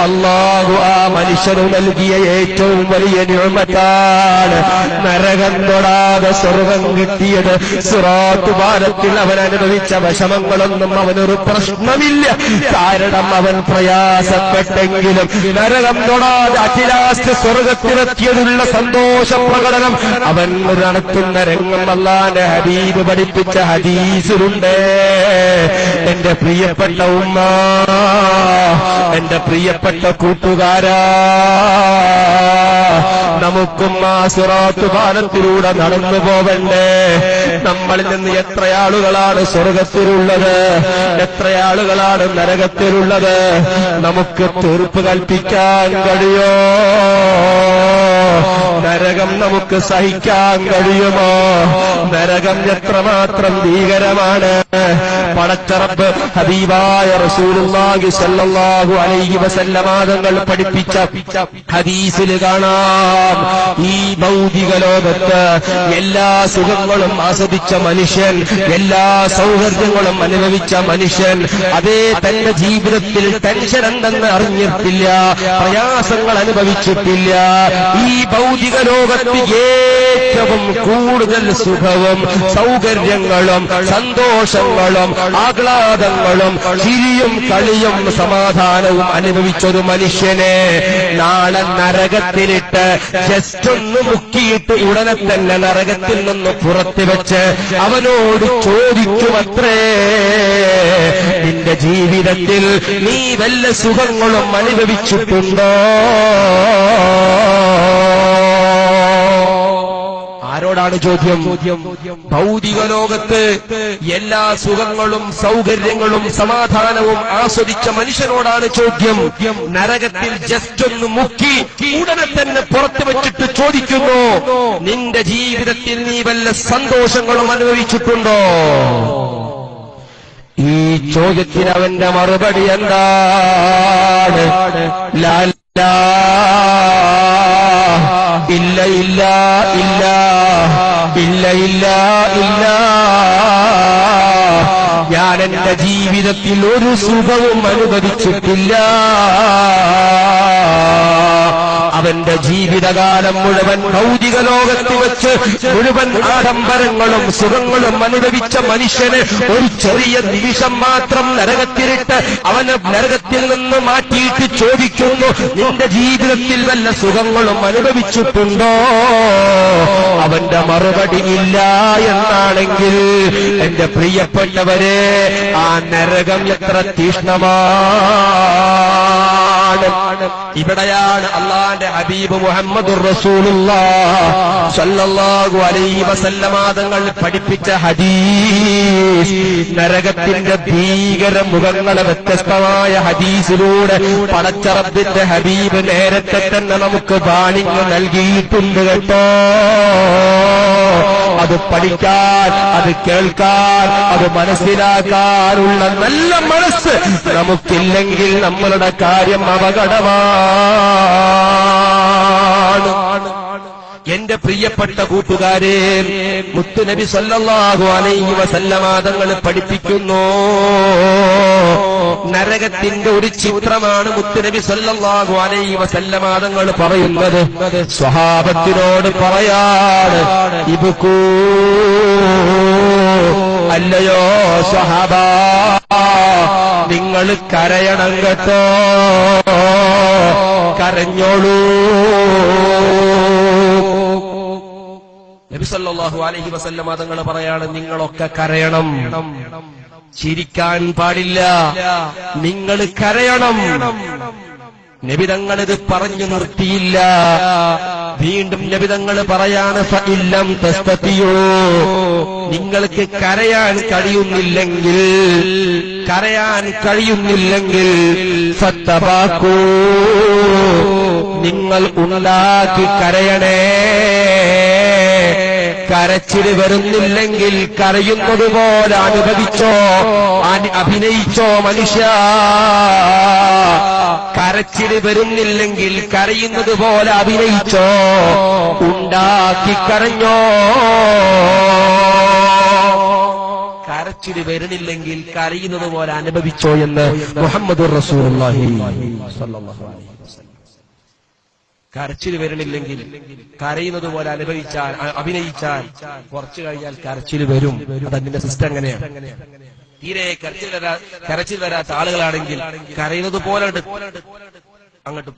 അല്ലാഹു ആ മനുഷ്യന് നൽകിയ ഏറ്റവും വലിയ നിഅമത്താണ് നരകം തൊടാതെ സ്വർഗം കിട്ടിയത്. സിറാത്ത് പാലത്തിൽ അവൻ അനുഭവിച്ച വിഷമങ്ങളൊന്നും അവനൊരു പ്രശ്നമില്ല. കാരണം അവൻ പ്രയാസപ്പെട്ടെങ്കിലും നരകം തൊടാതെ അഖിലാസ്യ സ്വർഗത്തിലെത്തിയതിലുള്ള സന്തോഷ പ്രകടനം അവൻ നടത്തുന്ന രംഗം അല്ലാഹുവിന്റെ ഹബീബ് പഠിപ്പിച്ച ഹദീസിലുണ്ട്. എന്റെ പ്രിയപ്പെട്ട ഉമ്മ, എന്റെ പ്രിയപ്പെട്ട കൂട്ടുകാരാ, നമുക്കും ആ സിറാത്ത് പാലത്തിലൂടെ നടന്നു പോവണ്ടേ? നമ്മളിൽ നിന്ന് എത്രയാളുകളാണ് സ്വർഗത്തിലുള്ളത്, എത്രയാളുകളാണ് നരകത്തിലുള്ളത്? നമുക്ക് തീർപ്പ് കൽപ്പിക്കാൻ കഴിയോ? നരകം നമുക്ക് സഹിക്കാൻ കഴിയുമോ? നരകം എത്രമാത്രം ഭീകരമാണ്. പടച്ച റബ്ബ് ഹബീബായ റസൂലുള്ളാഹി സ്വല്ലല്ലാഹു അലൈഹി വസല്ലമ തങ്ങൾ പഠിപ്പിച്ച ഹദീസിൽ കാണാം, ഈ ഭൗതിക ലോകത്ത് എല്ലാ സുഖങ്ങളും ആസ്വദിച്ച മനുഷ്യൻ, എല്ലാ സൗകര്യങ്ങളും അനുഭവിച്ച മനുഷ്യൻ, അതേ തന്റെ ജീവിതത്തിൽ ടെൻഷൻ എന്തെന്ന് അറിഞ്ഞിട്ടില്ല, പ്രയാസങ്ങൾ അനുഭവിച്ചിട്ടില്ല. ഈ ഭൗതിക ലോകത്ത് ഏറ്റവും കൂടുതൽ സുഖവും സൗകര്യങ്ങളും സന്തോഷങ്ങളും ആഹ്ലാദങ്ങളും ചിരിയും കളിയും സമാധാനവും അനുഭവിച്ചൊരു മനുഷ്യനെ നാളെ നരകത്തിലിട്ട് ജസ്റ്റ് ഒന്ന് മുക്കിയിട്ട് ഉടനെ തന്നെ നരകത്തിൽ നിന്ന് പുറത്തു വെച്ച് അവനോട് ചോദിക്കുമത്രേ, നിന്റെ ജീവിതത്തിൽ നീ വല്ല സുഖങ്ങളും അനുഭവിച്ചിട്ടുണ്ടോ? ആരോടാണ് ചോദ്യം? ഭൗതിക ലോകത്ത് എല്ലാ സുഖങ്ങളും സൗകര്യങ്ങളും സമാധാനവും ആസ്വദിച്ച മനുഷ്യനോടാണ് ചോദ്യം. നരകത്തിൽ ജസ്റ്റ് ഒന്ന് മുക്കി ഉടനെ തന്നെ പുറത്തു വെച്ചിട്ട് ചോദിക്കുന്നു, നിന്റെ ജീവിതത്തിൽ നീ വല്ല സന്തോഷങ്ങളും അനുഭവിച്ചിട്ടുണ്ടോ? ഈ ചോദ്യത്തിന് അവന്റെ മറുപടി എന്താണ്? ഇല്ല ഇല്ല ഇല്ല ഇല്ല ഇല്ല ഇല്ല, ഞാൻ എന്റെ ജീവിതത്തിൽ ഒരു സുഖവും അനുഭവിച്ചിട്ടില്ല. അവന്റെ ജീവിതകാലം മുഴുവൻ ഭൗതിക ലോകത്ത് വെച്ച് മുഴുവൻ ആഡംബരങ്ങളും സുഖങ്ങളും അനുഭവിച്ച മനുഷ്യന് ഒരു ചെറിയ നിമിഷം മാത്രം നരകത്തിലിട്ട് അവന് നരകത്തിൽ നിന്ന് മാറ്റിയിട്ട് ചോദിക്കുന്നു, നിന്റെ ജീവിതത്തിൽ വല്ല സുഖങ്ങളും അനുഭവിച്ചിട്ടുണ്ടോ? അവന്റെ മറുപടി ഇല്ല എന്നാണെങ്കിൽ എന്റെ പ്രിയപ്പെട്ടവരെ, ആ നരകം എത്ര തീഷ്ണമാണ്. ഇവിടെയാണ് അല്ലാഹുവിന്റെ ഹബീബ് മുഹമ്മദുർ റസൂലുള്ളാഹി സ്വല്ലല്ലാഹു അലൈഹി വസല്ലമ തങ്ങൾ പഠിപ്പിച്ച ഹദീസ്, നരകത്തിന്റെ ഭീകര മുഖങ്ങളെ വ്യത്യസ്തമായ ഹദീസിലൂടെ പടച്ച റബ്ബിന്റെ ഹബീബ് നേരത്തെ തന്നെ നമുക്ക് ബാണിങ് നൽകിയിട്ടുണ്ട് കേട്ടോ. അത് പഠിക്കാൻ, അത് കേൾക്കാൻ, അത് മനസ്സിലാക്കാനുള്ള നല്ല മനസ്സ് നമുക്കില്ലെങ്കിൽ നമ്മളുടെ കാര്യം അപകടമാണ്. എന്റെ പ്രിയപ്പെട്ട കൂട്ടുകാരെ, മുത്തുനബി സല്ലല്ലാഹു അലൈഹി വസല്ലമ തങ്ങൾ പഠിപ്പിക്കുന്നു, നരകത്തിന്റെ ഒരു ചിത്രമാണ് മുത്തുനബി സല്ലല്ലാഹു അലൈഹി വസല്ലമ തങ്ങൾ പറയുന്നത്. സ്വഹാബത്തിനോട് പറയാണ്, ഇബ്കൂ, അല്ലയോ സ്വഹാബ, നിങ്ങൾ കരയണം കേട്ടോ, കരഞ്ഞോളൂ. നബി സല്ലല്ലാഹു അലൈഹി വസല്ലമ തങ്ങൾ പറയാണ്, നിങ്ങളൊക്കെ കരയണം, ചിരിക്കാൻ പാടില്ല, നിങ്ങൾ കരയണം. നബി തങ്ങൾ ഇത് പറഞ്ഞു നിർത്തിയില്ല. വീണ്ടും നബി തങ്ങൾ പറയാണ്, ഫഇല്ലം തസ്തതിയൂ, നിങ്ങൾക്ക് കരയാൻ കഴിയുന്നില്ലെങ്കിൽ ഫത്തബാക്കൂ, നിങ്ങൾ ഉണ്ടാക്കി കരയണേ. കരച്ചിൽ വരുന്നില്ലെങ്കിൽ കരയുന്നത് പോലെ അഭിനയിച്ചോ മനുഷ്യ. കരച്ചിൽ വരുന്നില്ലെങ്കിൽ കരയുന്നത് പോലെ അഭിനയിച്ചോ, ഉണ്ടാക്കി കരഞ്ഞോ. കരച്ചിൽ വരുന്നില്ലെങ്കിൽ കരയുന്നത് പോലെ അനുഭവിച്ചോ എന്ന് മുഹമ്മദുർ റസൂലുള്ളാഹി സ്വല്ലല്ലാഹു അലൈഹി വസല്ലം. കരച്ചിൽ വരണില്ലെങ്കിൽ കരയുന്നത് പോലെ അഭിനയിച്ചാൽ കുറച്ചു കഴിഞ്ഞാൽ കരച്ചിൽ വരും. അതിന്റെ സിസ്റ്റം അങ്ങനെയാണ്. തീരെ കരച്ചിൽ വരാത്ത ആളുകളാണെങ്കിൽ കരയുന്നത് പോലെ അങ്ങോട്ട്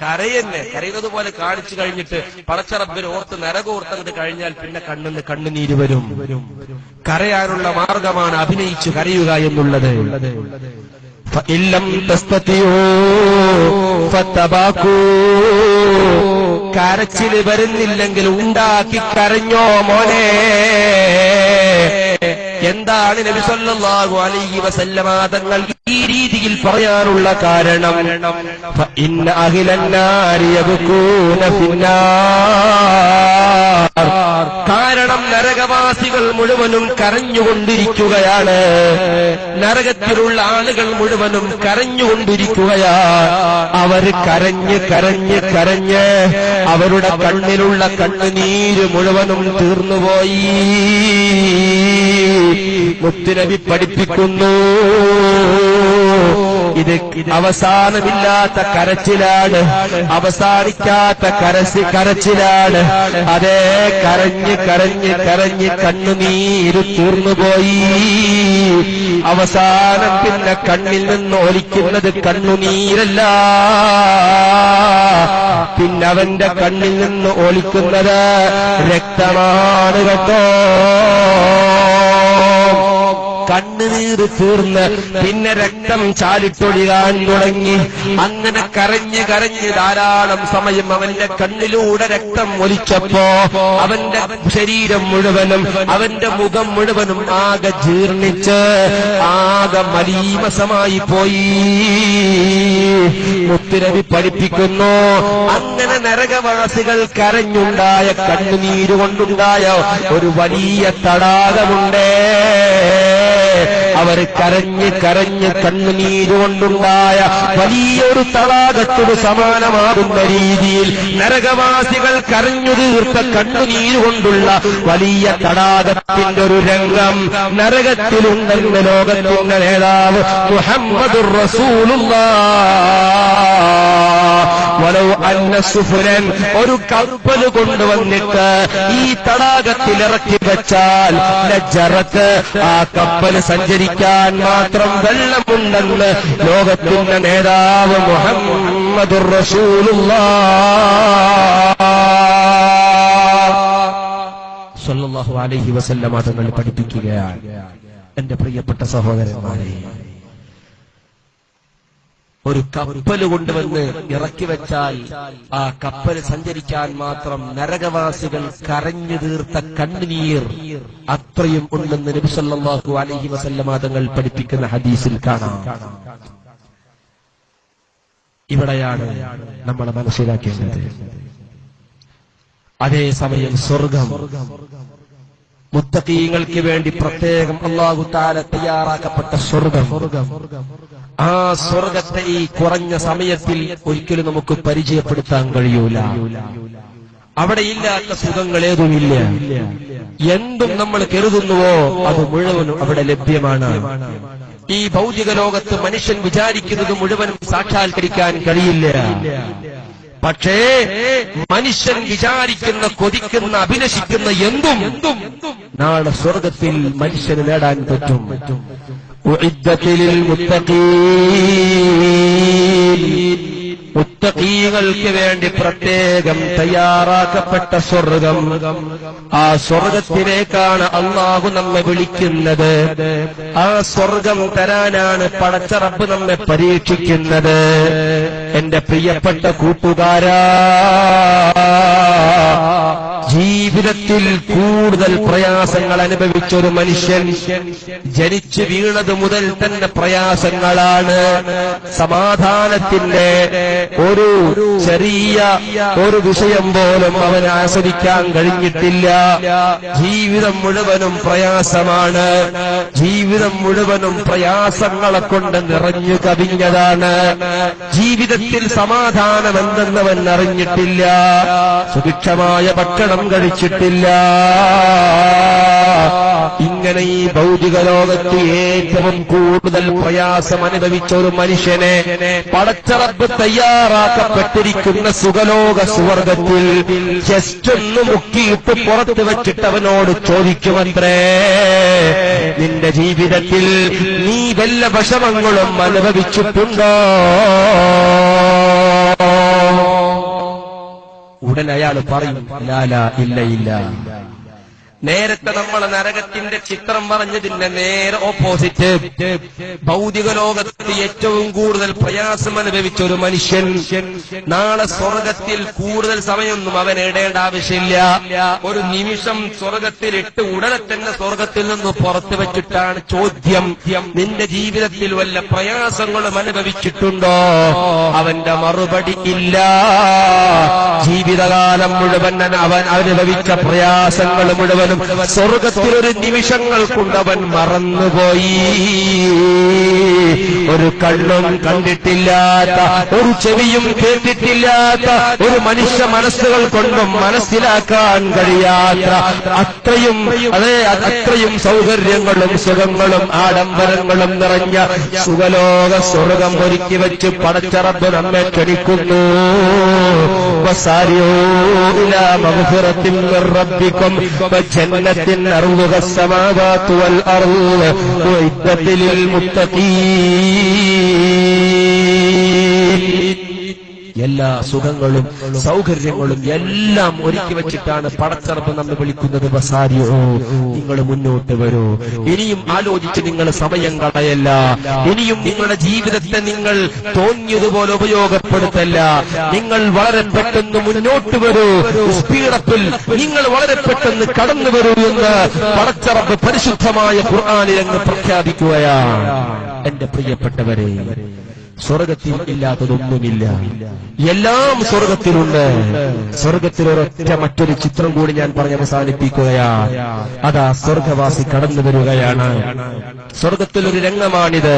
കരയുന്നത് പോലെ കാണിച്ചു കഴിഞ്ഞിട്ട് പടച്ചറബിന് ഓർത്ത് നരകോർത്ത് അങ്ങോട്ട് കഴിഞ്ഞാൽ പിന്നെ കണ്ണിന്ന് കണ്ണുനീര് വരും. കരയാനുള്ള മാർഗമാണ് അഭിനയിച്ചു കരയുക എന്നുള്ളത്. ഫഇല്ലം തസ്തതിയൂ ഫതബാക്കൂ, കരച്ചിൽ വരുന്നില്ലെങ്കിൽ ഉണ്ടാക്കി കരഞ്ഞോ മോനെ. എന്താണ് നബി സല്ലല്ലാഹു അലൈഹി വസല്ലമ തങ്ങൾ ഈ രീതിയിൽ പറയാനുള്ള കാരണം? ഫഇന്ന അഹ്ലന്നാരി യബ്കൂന ഫിന്നാർ, കാരണം നരകവാസികൾ മുഴുവനും കരഞ്ഞുകൊണ്ടിരിക്കുകയാണ്. നരകത്തിലുള്ള ആളുകൾ മുഴുവനും കരഞ്ഞുകൊണ്ടിരിക്കുകയാണ്. അവർ കരഞ്ഞ് അവരുടെ കണ്ണിലുള്ള കണ്ണുനീര് മുഴുവനും തീർന്നുപോയി. മുത്തുനബി പഠിപ്പിക്കുന്നു, ഇത് അവസാനമില്ലാത്ത കരച്ചിലാണ്, അവസാനിക്കാത്ത കരച്ചിലാണ്. അതേ, കരഞ്ഞ് കണ്ണുനീര് തീർന്നുപോയി. അവസാനം പിന്നെ കണ്ണിൽ നിന്ന് ഒലിക്കുന്നത് കണ്ണുനീരല്ല, പിന്നെ അവന്റെ കണ്ണിൽ നിന്ന് ഒലിക്കുന്നത് രക്തമാണ് കേട്ടോ. കണ്ണുനീര് തീർന്ന് പിന്നെ രക്തം ചാലിട്ടൊഴിയാൻ തുടങ്ങി. അങ്ങനെ കരഞ്ഞ് ധാരാളം സമയം അവന്റെ കണ്ണിലൂടെ രക്തം ഒലിച്ചപ്പോ അവന്റെ ശരീരം മുഴുവനും അവന്റെ മുഖം മുഴുവനും ആകെ ജീർണിച്ച് ആകെ മലീമസമായി പോയി. മുത്തുനബി പഠിപ്പിക്കുന്നു, അങ്ങനെ നരകവാസികൾ കരഞ്ഞുണ്ടായ കണ്ണുനീര് കൊണ്ടുണ്ടായ ഒരു വലിയ തടാകമുണ്ട്. അവർ കരഞ്ഞ് കണ്ണുനീരുകൊണ്ടുണ്ടായ വലിയൊരു തടാകത്തോട് സമാനമാകുന്ന രീതിയിൽ നരകവാസികൾ കരഞ്ഞു തീർത്ത കണ്ണുനീരുകൊണ്ടുള്ള വലിയ തടാകത്തിന്റെ ഒരു രംഗം നരകത്തിലുണ്ടെന്ന് ലോകത്തിന്റെ നേതാവ് മുഹമ്മദുർ റസൂലുള്ളാഹ് വലൗ അന്ന സുഫുരൻ, ഒരു കപ്പൽ കൊണ്ടുവന്നിട്ട് ഈ തടാകത്തിൽ ഇറക്കി വെച്ചാൽ ലജ്ജറത്ത്, ആ കപ്പൽ സഞ്ചരിക്കാൻ മാത്രം വെള്ളമുണ്ടെന്ന് ലോകത്തിന്റെ നേതാവ് മുഹമ്മദുർ റസൂലുള്ളാഹ് സ്വല്ലല്ലാഹു അലൈഹി വസല്ലമ തങ്ങൾ പഠിപ്പിക്കുകയാണ്. എന്റെ പ്രിയപ്പെട്ട സഹോദരന്മാരെ, ഒരു കപ്പൽ കൊണ്ടുവന്ന് ഇറക്കി വെച്ചാൽ ആ കപ്പൽ സഞ്ചരിക്കാൻ മാത്രം നരകവാസികൾ കരഞ്ഞു തീർത്ത കണ്ണുനീർ അത്രയും ഉണ്ടെന്ന് നബി സല്ലല്ലാഹു അലൈഹി വസല്ലമ തങ്ങൾ പഠിപ്പിക്കുന്ന ഹദീസിൽ കാണാം. ഇവിടെയാണ് നമ്മൾ മനസ്സിലാക്കേണ്ടത്. അതേസമയം സ്വർഗം മുത്തഖീങ്ങൾക്ക് വേണ്ടി പ്രത്യേകം അല്ലാഹു തആല തയ്യാറാക്കപ്പെട്ട സ്വർഗം, ആ സ്വർഗത്തെ ഈ കുറഞ്ഞ സമയത്തിൽ ഒരിക്കലും നമുക്ക് പരിചയപ്പെടുത്താൻ കഴിയൂല. അവിടെ ഇല്ലാത്ത സുഖങ്ങളേതുമില്ല. എന്തും നമ്മൾ കരുതുന്നുവോ അത് മുഴുവനും അവിടെ ലഭ്യമാണ്. ഈ ഭൗതിക ലോകത്ത് മനുഷ്യൻ വിചാരിക്കുന്നത് മുഴുവനും സാക്ഷാത്കരിക്കാൻ കഴിയില്ല. പക്ഷേ മനുഷ്യൻ വിചാരിക്കുന്ന, കൊതിക്കുന്ന, അഭിലഷിക്കുന്ന എന്തും നാളെ സ്വർഗത്തിൽ മനുഷ്യന് നേടാൻ പറ്റും. ഉഇദ്ദത്തിൽ മുത്തഖീൻ, മുത്തഖീങ്ങൾക്ക് വേണ്ടി പ്രത്യേകം തയ്യാറാക്കപ്പെട്ട സ്വർഗം. ആ സ്വർഗത്തിലേക്കാണ് അല്ലാഹു നമ്മെ വിളിക്കുന്നത്. ആ സ്വർഗം തരാനാണ് പടച്ച റബ്ബ് നമ്മെ പരീക്ഷിക്കുന്നത്. എന്റെ പ്രിയപ്പെട്ട കൂട്ടുകാരാ, ജീവിതത്തിൽ കൂടുതൽ പ്രയാസങ്ങൾ അനുഭവിച്ചൊരു മനുഷ്യൻ ജനിച്ചു വീണത് മുതൽ തന്നെ പ്രയാസങ്ങളാണ്. സമാധാനത്തിന്റെ ഒരു ചെറിയ ഒരു വിഷയം പോലും അവന് ആസ്വദിക്കാൻ കഴിഞ്ഞിട്ടില്ല. ജീവിതം മുഴുവനും പ്രയാസമാണ്. ജീവിതം മുഴുവനും പ്രയാസങ്ങളെ കൊണ്ട് നിറഞ്ഞു കവിഞ്ഞതാണ്. ജീവിതത്തിൽ സമാധാനം എന്തെന്നവൻ അറിഞ്ഞിട്ടില്ല. സുഭിക്ഷമായ ഭക്ഷണം കഴിച്ചിട്ടില്ല. ഇങ്ങനെ ഈ ഭൗതിക ലോകത്ത് ഏറ്റവും കൂടുതൽ പ്രയാസം അനുഭവിച്ച ഒരു മനുഷ്യനെ പടച്ച റബ്ബ് തയ്യാറാക്കപ്പെട്ടിരിക്കുന്ന സുഖലോക സ്വർഗത്തിൽ ജസ്റ്റ് ഒന്ന് മുക്കിയിട്ട് പുറത്ത് വെച്ചിട്ട് അവനോട് ചോദിക്കുമത്രേ, നിന്റെ ജീവിതത്തിൽ നീ വല്ല വിഷമങ്ങളും അനുഭവിച്ചിട്ടുണ്ടോ? ഉടൻ അയാൾ പറയും, ലാ ഇല്ല ഇല്ല. നേരത്തെ നമ്മൾ നരകത്തിന്റെ ചിത്രം പറഞ്ഞതിന്റെ നേരെ ഓപ്പോസിറ്റ്, ഭൗതിക ലോകത്ത് ഏറ്റവും കൂടുതൽ പ്രയാസം അനുഭവിച്ച ഒരു മനുഷ്യൻ നാളെ സ്വർഗത്തിൽ കൂടുതൽ സമയമൊന്നും അവൻ ഇടേണ്ട ആവശ്യമില്ല. ഒരു നിമിഷം സ്വർഗത്തിലിട്ട് ഉടനെ തന്നെ സ്വർഗത്തിൽ നിന്ന് പുറത്തു വെച്ചിട്ടാണ് ചോദ്യം, നിന്റെ ജീവിതത്തിൽ വല്ല പ്രയാസങ്ങളും അനുഭവിച്ചിട്ടുണ്ടോ? അവന്റെ മറുപടി ഇല്ല. ജീവിതകാലം മുഴുവൻ അവൻ അനുഭവിച്ച പ്രയാസങ്ങൾ മുഴുവൻ സ്വർഗത്തിലൊരു നിമിഷങ്ങൾ കൊണ്ടവൻ മറന്നുപോയി. ഒരു കണ്ണും കണ്ടിട്ടില്ലാത്ത, ഒരു ചെവിയും കേട്ടിട്ടില്ലാത്ത, ഒരു മനുഷ്യ മനസ്സുകൾ കൊണ്ടും മനസ്സിലാക്കാൻ കഴിയാത്ത അത്രയും സൗകര്യങ്ങളും സുഖങ്ങളും ആഡംബരങ്ങളും നിറഞ്ഞ സുഖലോക സ്വർഗം ഒരുക്കി വെച്ച് പടച്ച റബ്ബ് നമ്മെ ക്ഷണിക്കുന്നു. വസാരിഊ ഇലാ മഗ്ഫിറത്തിൻ മിർ റബ്ബിക്കും ജന്നത്തിൻ അർളുഹ അസ്സമാവാതു വൽ അർള് ഉഇദ്ദത് ലിൽ മുത്തഖീൻ. എല്ലാ സുഖങ്ങളും സൗകര്യങ്ങളും എല്ലാം ഒരുക്കി വെച്ചിട്ടാണ് പടച്ച റബ്ബ് നമ്മെ വിളിക്കുന്നത്. ബസാരിയോ, നിങ്ങൾ മുന്നോട്ട് വരൂ. ഇനിയും ആലോചിച്ച് നിങ്ങൾ സമയം കളയല്ല. ഇനിയും നിങ്ങളുടെ ജീവിതത്തെ നിങ്ങൾ തോന്നിയതുപോലെ ഉപയോഗപ്പെടുത്തല്ല. നിങ്ങൾ വളരെ പെട്ടെന്ന് മുന്നോട്ട് വരൂ. സ്പീഡപ്പിൽ നിങ്ങൾ വളരെ പെട്ടെന്ന് കടന്നു വരൂ എന്ന് പടച്ച റബ്ബ് പരിശുദ്ധമായ ഖുർആനിൽ അങ്ങ് പ്രഖ്യാപിക്കുകയാണ്. എന്റെ പ്രിയപ്പെട്ടവരെ, സ്വർഗത്തിൽ ഇല്ലാത്തതൊന്നുമില്ല, എല്ലാം സ്വർഗത്തിലുണ്ട്. സ്വർഗത്തിലൊരൊറ്റ മറ്റൊരു ചിത്രം കൂടി ഞാൻ പറഞ്ഞ് അവസാനിപ്പിക്കുകയാണ്. അതാ സ്വർഗവാസി കടന്നു വരികയാണ്. സ്വർഗത്തിലൊരു രംഗമാണിത്.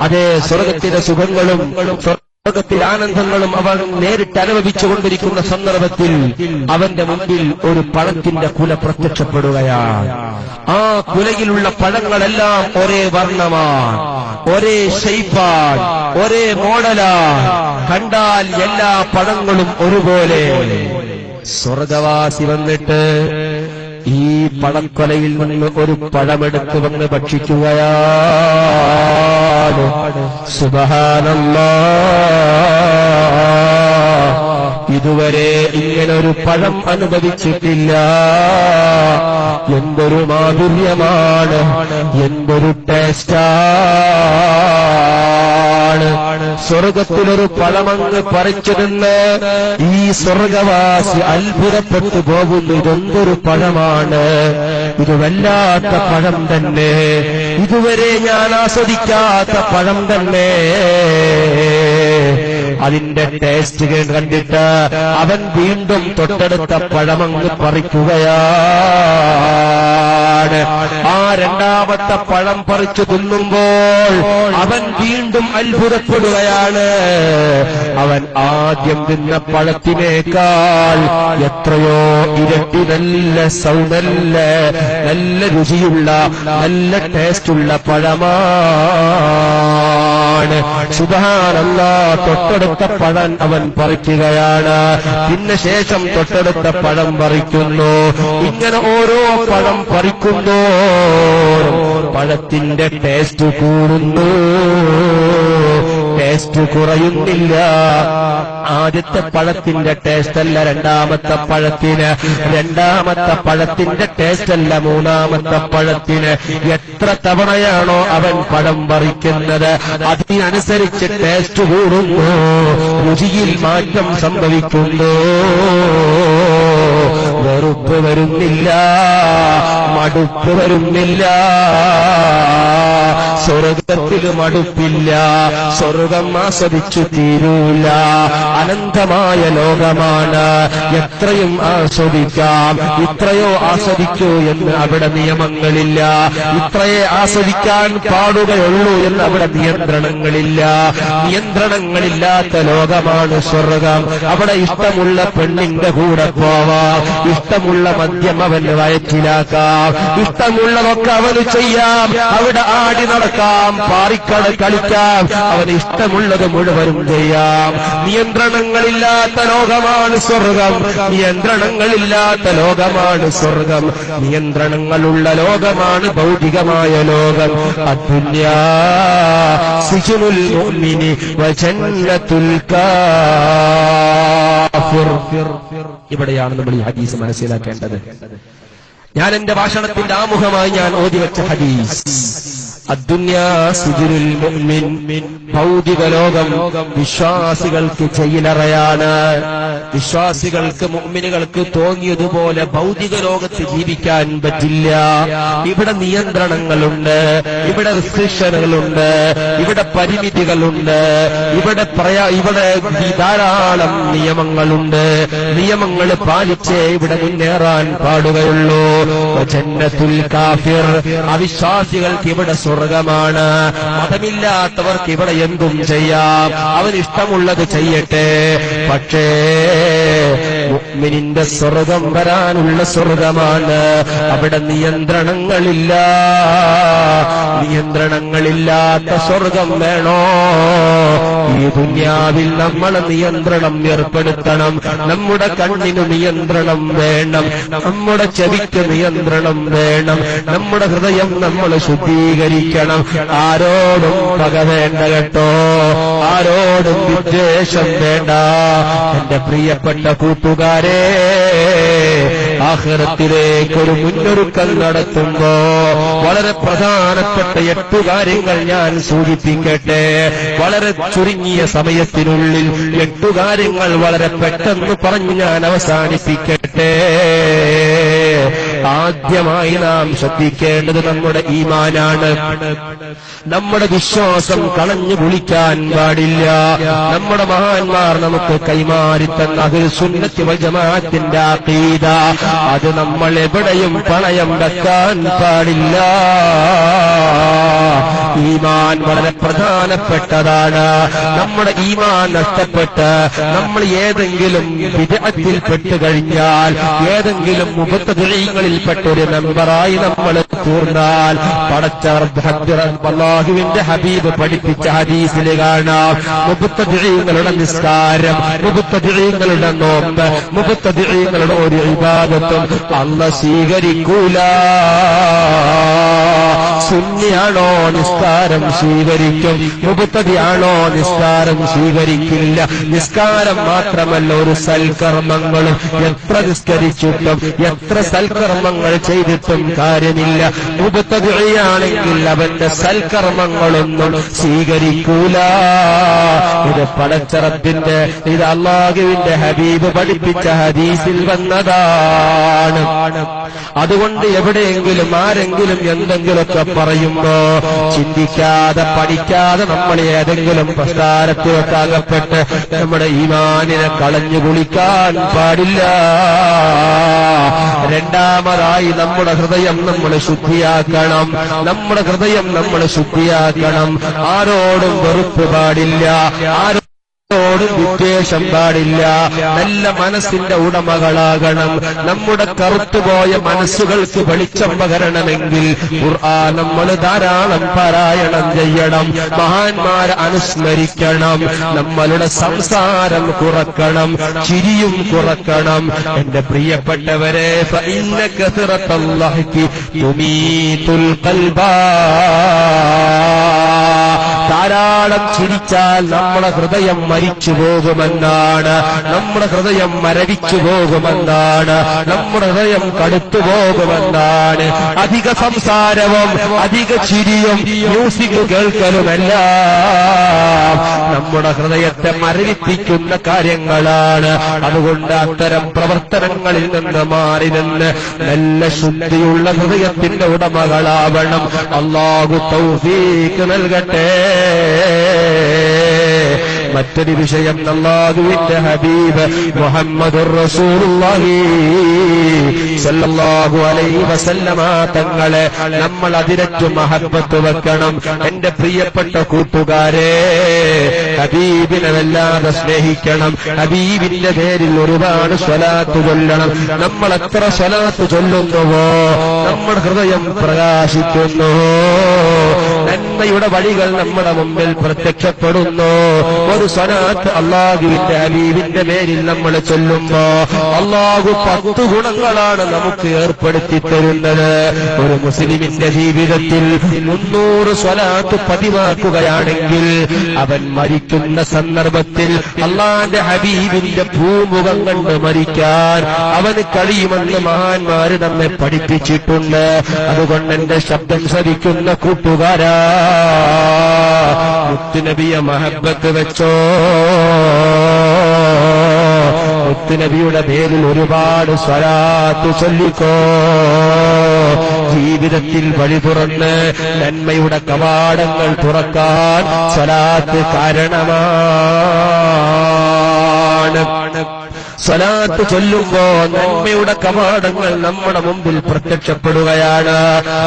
അതേ, സ്വർഗത്തിലെ സുഖങ്ങളും സ്വർഗത്തിൽ ആനന്ദങ്ങളും അവൻ നേരിട്ട് അനുഭവിച്ചുകൊണ്ടിരിക്കുന്ന സന്ദർഭത്തിൽ അവന്റെ മുമ്പിൽ ഒരു പഴത്തിന്റെ കുല പ്രത്യക്ഷപ്പെടുകയാണ്. ആ കുലയിലുള്ള പഴങ്ങളെല്ലാം ഒരേ വർണ്ണമാണ്, ഒരേ ഷെയ്പ്പാണ്, ഒരേ മോഡലാണ്. കണ്ടാൽ എല്ലാ പഴങ്ങളും ഒരുപോലെ. സ്വർഗവാസി വന്നിട്ട് ഈ പഴക്കൊലയിൽ നിന്ന് ഒരു പഴമെടുത്ത് വന്ന് ഭക്ഷിക്കുകയാണ്. സുബ്ഹാനല്ലാഹ്, ഇതുവരെ ഇങ്ങനൊരു പഴം അനുഭവിച്ചിട്ടില്ല. എന്തൊരു മാധുര്യമാണ്, എന്തൊരു ടേസ്റ്റാണ്. സ്വർഗത്തിലൊരു പഴമങ്ങ് പറിച്ചിരുന്ന് ഈ സ്വർഗവാസി അത്ഭുതപ്പെട്ടു പോകുന്നു. ഇതെന്തൊരു പഴമാണ്, ഇത് വല്ലാത്ത പഴം തന്നെ, ഇതുവരെ ഞാൻ ആസ്വദിക്കാത്ത പഴം തന്നെ. അതിന്റെ ടേസ്റ്റ് കണ്ടിട്ട് അവൻ വീണ്ടും തൊട്ടടുത്ത പഴമങ്ങ് പറിക്കുകയാണ്. ആ രണ്ടാമത്തെ പഴം പറിച്ചു തിന്നുമ്പോൾ അവൻ വീണ്ടും അത്ഭുതപ്പെടുകയാണ്. അവൻ ആദ്യം തിന്ന പഴത്തിനേക്കാൾ എത്രയോ ഇരട്ടി നല്ല നല്ല രുചിയുള്ള നല്ല ടേസ്റ്റുള്ള പഴമാണ്. സുബ്ഹാനല്ലാഹ്, തൊട്ടടുത്ത പഴം അവൻ പറിക്കുകയാണ്. പിന്നെ ശേഷം തൊട്ടടുത്ത പഴം പറിക്കുന്നു. ഇങ്ങനെ ഓരോ പഴം പറിക്കുന്നു, പഴത്തിന്റെ ടേസ്റ്റ് കൂടുന്നു, ടേസ്റ്റ് കുറയുന്നില്ല. ആദ്യത്തെ പഴത്തിന്റെ ടേസ്റ്റ് അല്ല രണ്ടാമത്തെ പഴത്തിന്, രണ്ടാമത്തെ പഴത്തിന്റെ ടേസ്റ്റ് അല്ല മൂന്നാമത്തെ പഴത്തിന്. എത്ര തവണയാണോ അവൻ പഴം പറിക്കുന്നത് അതിനനുസരിച്ച് ടേസ്റ്റ് കൂടുന്നു, രുചിയിൽ മാറ്റം സംഭവിക്കുന്നു. വെറുപ്പ് വരുന്നില്ല, മടുപ്പ് വരുന്നില്ല. സ്വർഗത്തിൽ മടുപ്പില്ല, സ്വർഗം ആസ്വദിച്ചു തീരൂല. അനന്തമായ ലോകമാണ്, എത്രയും ആസ്വദിക്കാം. ഇത്രയോ ആസ്വദിക്കൂ എന്ന് അവിടെ നിയമങ്ങളില്ല, ഇത്രയേ ആസ്വദിക്കാൻ പാടുകയുള്ളൂ എന്ന് അവിടെ നിയന്ത്രണങ്ങളില്ല. നിയന്ത്രണങ്ങളില്ലാത്ത ലോകമാണ് സ്വർഗം. അവിടെ ഇഷ്ടമുള്ള പെണ്ണിന്റെ കൂടെ പോവാം, ഇഷ്ടമുള്ള മദ്യം അവന് വയറ്റിലാക്കാം, ഇഷ്ടമുള്ളതൊക്കെ അവന് ചെയ്യാം. അവിടെ ആടി നടക്കാം, പാറിക്കട കളിക്കാം, അവന് ഇഷ്ടമുള്ളത് മുഴുവനും ചെയ്യാം. നിയന്ത്രണങ്ങളില്ലാത്ത ലോകമാണ് സ്വർഗം, നിയന്ത്രണങ്ങളില്ലാത്ത ലോകമാണ് സ്വർഗം. നിയന്ത്രണങ്ങളുള്ള ലോകമാണ് ഭൗതികമായ ലോകം. അദ്ദുന്യാ സിജ്നുൽ മുഅ്മിനി വജന്നത്തുൽ കാഫിർ. ഇവിടെയാണ് നമ്മൾ ഈ ഹദീസ് മനസ്സിലാക്കേണ്ടത്. ഞാൻ എന്റെ ഭാഷണത്തിന്റെ ആമുഖമായി ഞാൻ ഓതിവെച്ച ഹദീസ്, അദ്ദുന്യാ സിജ്നുൽ മുഅ്മിൻ, ഭൗതിക ലോകം വിശ്വാസികൾക്ക് ജയിലറയാണ്. വിശ്വാസികൾക്ക് മുഅ്മിനുകൾക്ക് തോന്നിയതുപോലെ ഭൗതിക ലോകത്ത് ജീവിക്കാൻ പറ്റില്ല. ഇവിടെ നിയന്ത്രണങ്ങളുണ്ട്, ഇവിടെ റിസ്ട്രിക്ഷനുകളുണ്ട്, ഇവിടെ പരിമിതികളുണ്ട്, ഇവിടെ ധാരാളം നിയമങ്ങളുണ്ട്. നിയമങ്ങൾ പാലിച്ചേ ഇവിടെ മുന്നേറാൻ പാടുകയുള്ളൂ. ജന്നത്തുൽ കാഫിർ, അവിശ്വാസികൾക്ക് ഇവിടെ സ്വർഗമാണ്. മതമില്ലാത്തവർക്ക് ഇവിടെ എന്തും ചെയ്യാം, അവനിഷ്ടമുള്ളത് ചെയ്യട്ടെ. പക്ഷേ മുഅ്മിനിന്റെ സ്വർഗം വരാനുള്ള സ്വർഗമാണ്. അവിടെ നിയന്ത്രണങ്ങളില്ല. നിയന്ത്രണങ്ങളില്ലാത്ത സ്വർഗം വേണോ? ഈ ദുനിയാവിൽ നമ്മൾ നിയന്ത്രണം ഏർപ്പെടുത്തണം. നമ്മുടെ കണ്ണിന് നിയന്ത്രണം വേണം, നമ്മുടെ ചെവിക്ക് നിയന്ത്രണം വേണം, നമ്മുടെ ഹൃദയം നമ്മൾ ശുദ്ധീകരിക്കണം. ആരോടും പക വേണ്ട കേട്ടോ, ആരോടും വിദ്വേഷം വേണ്ട. എന്റെ പ്രിയപ്പെട്ട കൂട്ടുകാരെ, ആഖിറത്തിലേക്കൊരു മുന്നൊരുക്കം നടത്തുമ്പോ വളരെ പ്രധാനപ്പെട്ട 8 കാര്യങ്ങൾ ഞാൻ സൂചിപ്പിക്കട്ടെ. വളരെ ചുരുങ്ങിയ സമയത്തിനുള്ളിൽ 8 കാര്യങ്ങൾ വളരെ പെട്ടെന്ന് പറഞ്ഞു ഞാൻ അവസാനിപ്പിക്കട്ടെ. ആദ്യമായി നാം ശ്രദ്ധിക്കേണ്ടത് നമ്മുടെ ഈമാനാണ്. നമ്മുടെ വിശ്വാസം കളഞ്ഞു കുളിക്കാൻ പാടില്ല. നമ്മുടെ മഹാന്മാർ നമുക്ക് കൈമാറിത്തന്ന അഹ്ലുസ് സുന്നത്തി വൽ ജമാഅത്തിന്റെ അഖീദ, അത് നമ്മൾ എവിടെയും പണയം വെക്കാൻ പാടില്ല. ഈമാൻ വളരെ പ്രധാനപ്പെട്ടതാണ്. നമ്മുടെ ഈമാൻ നഷ്ടപ്പെട്ട് നമ്മൾ ഏതെങ്കിലും ബിദ്അത്തിൽ പെട്ടുകഴിഞ്ഞാൽ, ഏതെങ്കിലും മുബത്തദിഈങ്ങളിൽപ്പെട്ട ഒരു മെമ്പറായി നമ്മൾ തീർന്നാൽ, അല്ലാഹുവിന്റെ ഹബീബ് പഠിപ്പിച്ച ഹദീസിൽ കാണാം, മുബത്തദിഈങ്ങളുടെ നിസ്കാരം, മുബത്തദിഈങ്ങളുടെ നോമ്പ്, മുബത്തദിഈങ്ങളുടെ ഒരു ഇബാദത്തും അല്ലാഹു സ്വീകരിക്കൂല. സുന്നിയാണോ നിസ്കാരം സ്വീകരിക്കും, മുബത്തദിയാണോ നിസ്കാരം സ്വീകരിക്കില്ല. നിസ്കാരം മാത്രമല്ല, ഒരു സൽക്കർമ്മങ്ങളും എത്ര നിസ്കരിച്ചിട്ടും എത്ര സൽക്കർമ്മ സൽക്കർമ്മങ്ങൾ ചെയ്തിട്ടും കാര്യമില്ല. മുബ്തദിഇയാണെങ്കിൽ അവന്റെ സൽക്കർമ്മങ്ങളൊന്നും സ്വീകരിക്കൂല. ഇത് പടച്ച റബ്ബിന്റെ, ഇത് അല്ലാഹുവിന്റെ ഹബീബ് പഠിപ്പിച്ച ഹദീസിൽ വന്നതാണ്. അതുകൊണ്ട് എവിടെയെങ്കിലും ആരെങ്കിലും എന്തെങ്കിലുമൊക്കെ പറയുമ്പോ ചിന്തിക്കാതെ പഠിക്കാതെ നമ്മൾ ഏതെങ്കിലും പ്രസ്ഥാനത്തിലൊക്കെ അകപ്പെട്ട് നമ്മുടെ ഈമാനിനെ കളഞ്ഞു കുളിക്കാൻ പാടില്ല. രണ്ടാമതായി നമ്മുടെ ഹൃദയം നമ്മൾ ശുദ്ധിയാക്കണം. നമ്മുടെ ഹൃദയം നമ്മൾ ശുദ്ധിയാക്കണം. ആരോടും വെറുപ്പ് പാടില്ല, ആരോടും വിദ്വേഷം പാടില്ല. നല്ല മനസ്സിന്റെ ഉടമകളാകണം. നമ്മുടെ കറുത്തുപോയ മനസ്സുകൾക്ക് വെളിച്ചം പകരണമെങ്കിൽ ഖുർആൻ നമ്മൾ ധാരാളം പാരായണം ചെയ്യണം. മഹാന്മാരെ അനുസ്മരിക്കണം. നമ്മളുടെ സംസാരം കുറക്കണം, ചിരിയും കുറക്കണം. എന്റെ പ്രിയപ്പെട്ടവരെ, ഫഇന്ന കസറത്തല്ലാഹി തുമീതുൽ ഖൽബാ, ധാരാളം ചിരിച്ചാൽ നമ്മുടെ ഹൃദയം മരിച്ചു പോകുമെന്നാണ്, നമ്മുടെ ഹൃദയം മരവിച്ചു പോകുമെന്നാണ്, നമ്മുടെ ഹൃദയം കടുത്തു പോകുമെന്നാണ്. അധിക സംസാരവും അധിക ചിരിയും മ്യൂസിക് കേൾക്കലുമെല്ലാം നമ്മുടെ ഹൃദയത്തെ മരവിപ്പിക്കുന്ന കാര്യങ്ങളാണ്. അതുകൊണ്ട് അത്തരം പ്രവർത്തനങ്ങളിൽ നിന്ന് മാറി നിന്ന് നല്ല ശുദ്ധിയുള്ള ഹൃദയത്തിന്റെ ഉടമകളാവണം. അല്ലാഹു തൗഫീഖ് നൽകട്ടെ. മറ്റൊരു വിഷയം, അല്ലാഹുവിന്റെ ഹബീബ് മുഹമ്മദുർ റസൂലുള്ളാഹി സ്വല്ലല്ലാഹു അലൈഹി വസല്ലമ തങ്ങളെ നമ്മൾ അതിരറ്റു മഹബ്ബത്ത് വെക്കണം. എന്റെ പ്രിയപ്പെട്ട കൂട്ടുകാരെ, ഹബീബിനെ വല്ലാതെ സ്നേഹിക്കണം. ഹബീബിന്റെ പേരിൽ ഒരുപാട് സ്വലാത്ത് ചൊല്ലണം. നമ്മൾ എത്ര സ്വലാത്ത് ചൊല്ലുന്നുവോ നമ്മുടെ ഹൃദയം പ്രകാശിക്കുന്നു, നന്മയുടെ വഴികൾ നമ്മുടെ മുമ്പിൽ പ്രത്യക്ഷപ്പെടുന്നു. ഒരു സ്വലാത്ത് അല്ലാഹുവിന്റെ ഹബീബിന്റെ പേരിൽ നമ്മൾ ചൊല്ലുമ്പോ അല്ലാഹു 10 ഗുണങ്ങളാണ് നമുക്ക് ഏർപ്പെടുത്തി തരുന്നത്. ഒരു മുസ്ലിമിന്റെ ജീവിതത്തിൽ 300 സ്വലാത്ത് പതിവാക്കുകയാണെങ്കിൽ അവൻ മരിക്കുന്ന സന്ദർഭത്തിൽ അല്ലാഹുവിന്റെ ഹബീബിന്റെ പൂമുഖം കണ്ട് മരിക്കാൻ അവന് കഴിയുമെന്ന് മഹാന്മാര് നമ്മെ പഠിപ്പിച്ചിട്ടുണ്ട്. അതുകൊണ്ട് എന്റെ ശബ്ദം ശ്രവിക്കുന്ന കൂട്ടുകാരാ, മുത്തുനബിയെ മഹബ്ബത്ത് വെച്ചോ. മുത്തുനബിയുടെ പേരിൽ ഒരുപാട് സ്വലാത്ത് ചൊല്ലിക്കോ. ജീവിതത്തിൽ വഴി തുറന്ന് നന്മയുടെ കവാടങ്ങൾ തുറക്കാൻ സ്വലാത്ത് കാരണമാണ്. സ്വലാത്ത് ചൊല്ലുമ്പോ നന്മയുടെ കവാടങ്ങൾ നമ്മുടെ മുമ്പിൽ പ്രത്യക്ഷപ്പെടുകയാണ്.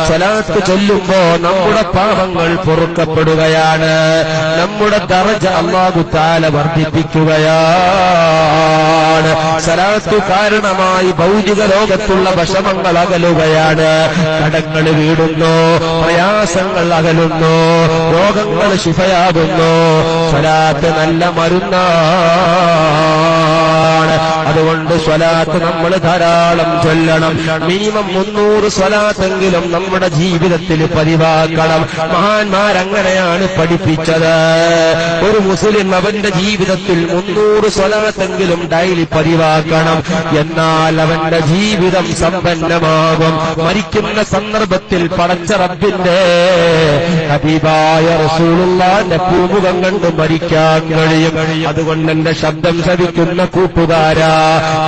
സ്വലാത്ത് ചൊല്ലുമ്പോ നമ്മുടെ പാപങ്ങൾ പൊറുക്കപ്പെടുകയാണ്. നമ്മുടെ ദറജ അല്ലാഹു തആല വർദ്ധിപ്പിക്കുകയാണ്. സ്വലാത്ത് കാരണമായി ഭൗതിക ലോകത്തുള്ള വിഷമങ്ങൾ അകലുകയാണ്. കടങ്ങൾ വീടുന്നു, പ്രയാസങ്ങൾ അകലുന്നു, രോഗങ്ങൾ ശിഫയാകുന്നു. സ്വലാത്ത് നല്ല മരുന്നാണ്. അതുകൊണ്ട് സ്വലാത്ത് നമ്മൾ ധാരാളം ചൊല്ലണം. മിനിമം 300 സ്വലാത്തെങ്കിലും നമ്മുടെ ജീവിതത്തിൽ പതിവാക്കണം. മഹാന്മാരങ്ങനെയാണ് പഠിപ്പിച്ചത്. ഒരു മുസ്ലിം അവന്റെ ജീവിതത്തിൽ 300 സ്വലാത്തെങ്കിലും ഡെയിലി പതിവാക്കണം. എന്നാൽ അവന്റെ ജീവിതം സമ്പന്നമാകും. മരിക്കുന്ന സന്ദർഭത്തിൽ പടച്ച റബ്ബിന്റെ ഹബീബായ റസൂലുള്ളാഹിന്റെ പൂമുഖം കണ്ട് മരിക്കാൻ കഴിയും. അതുകൊണ്ട് എന്റെ ശബ്ദം ശ്രവിക്കുന്ന കൂട്ടുകാരാ,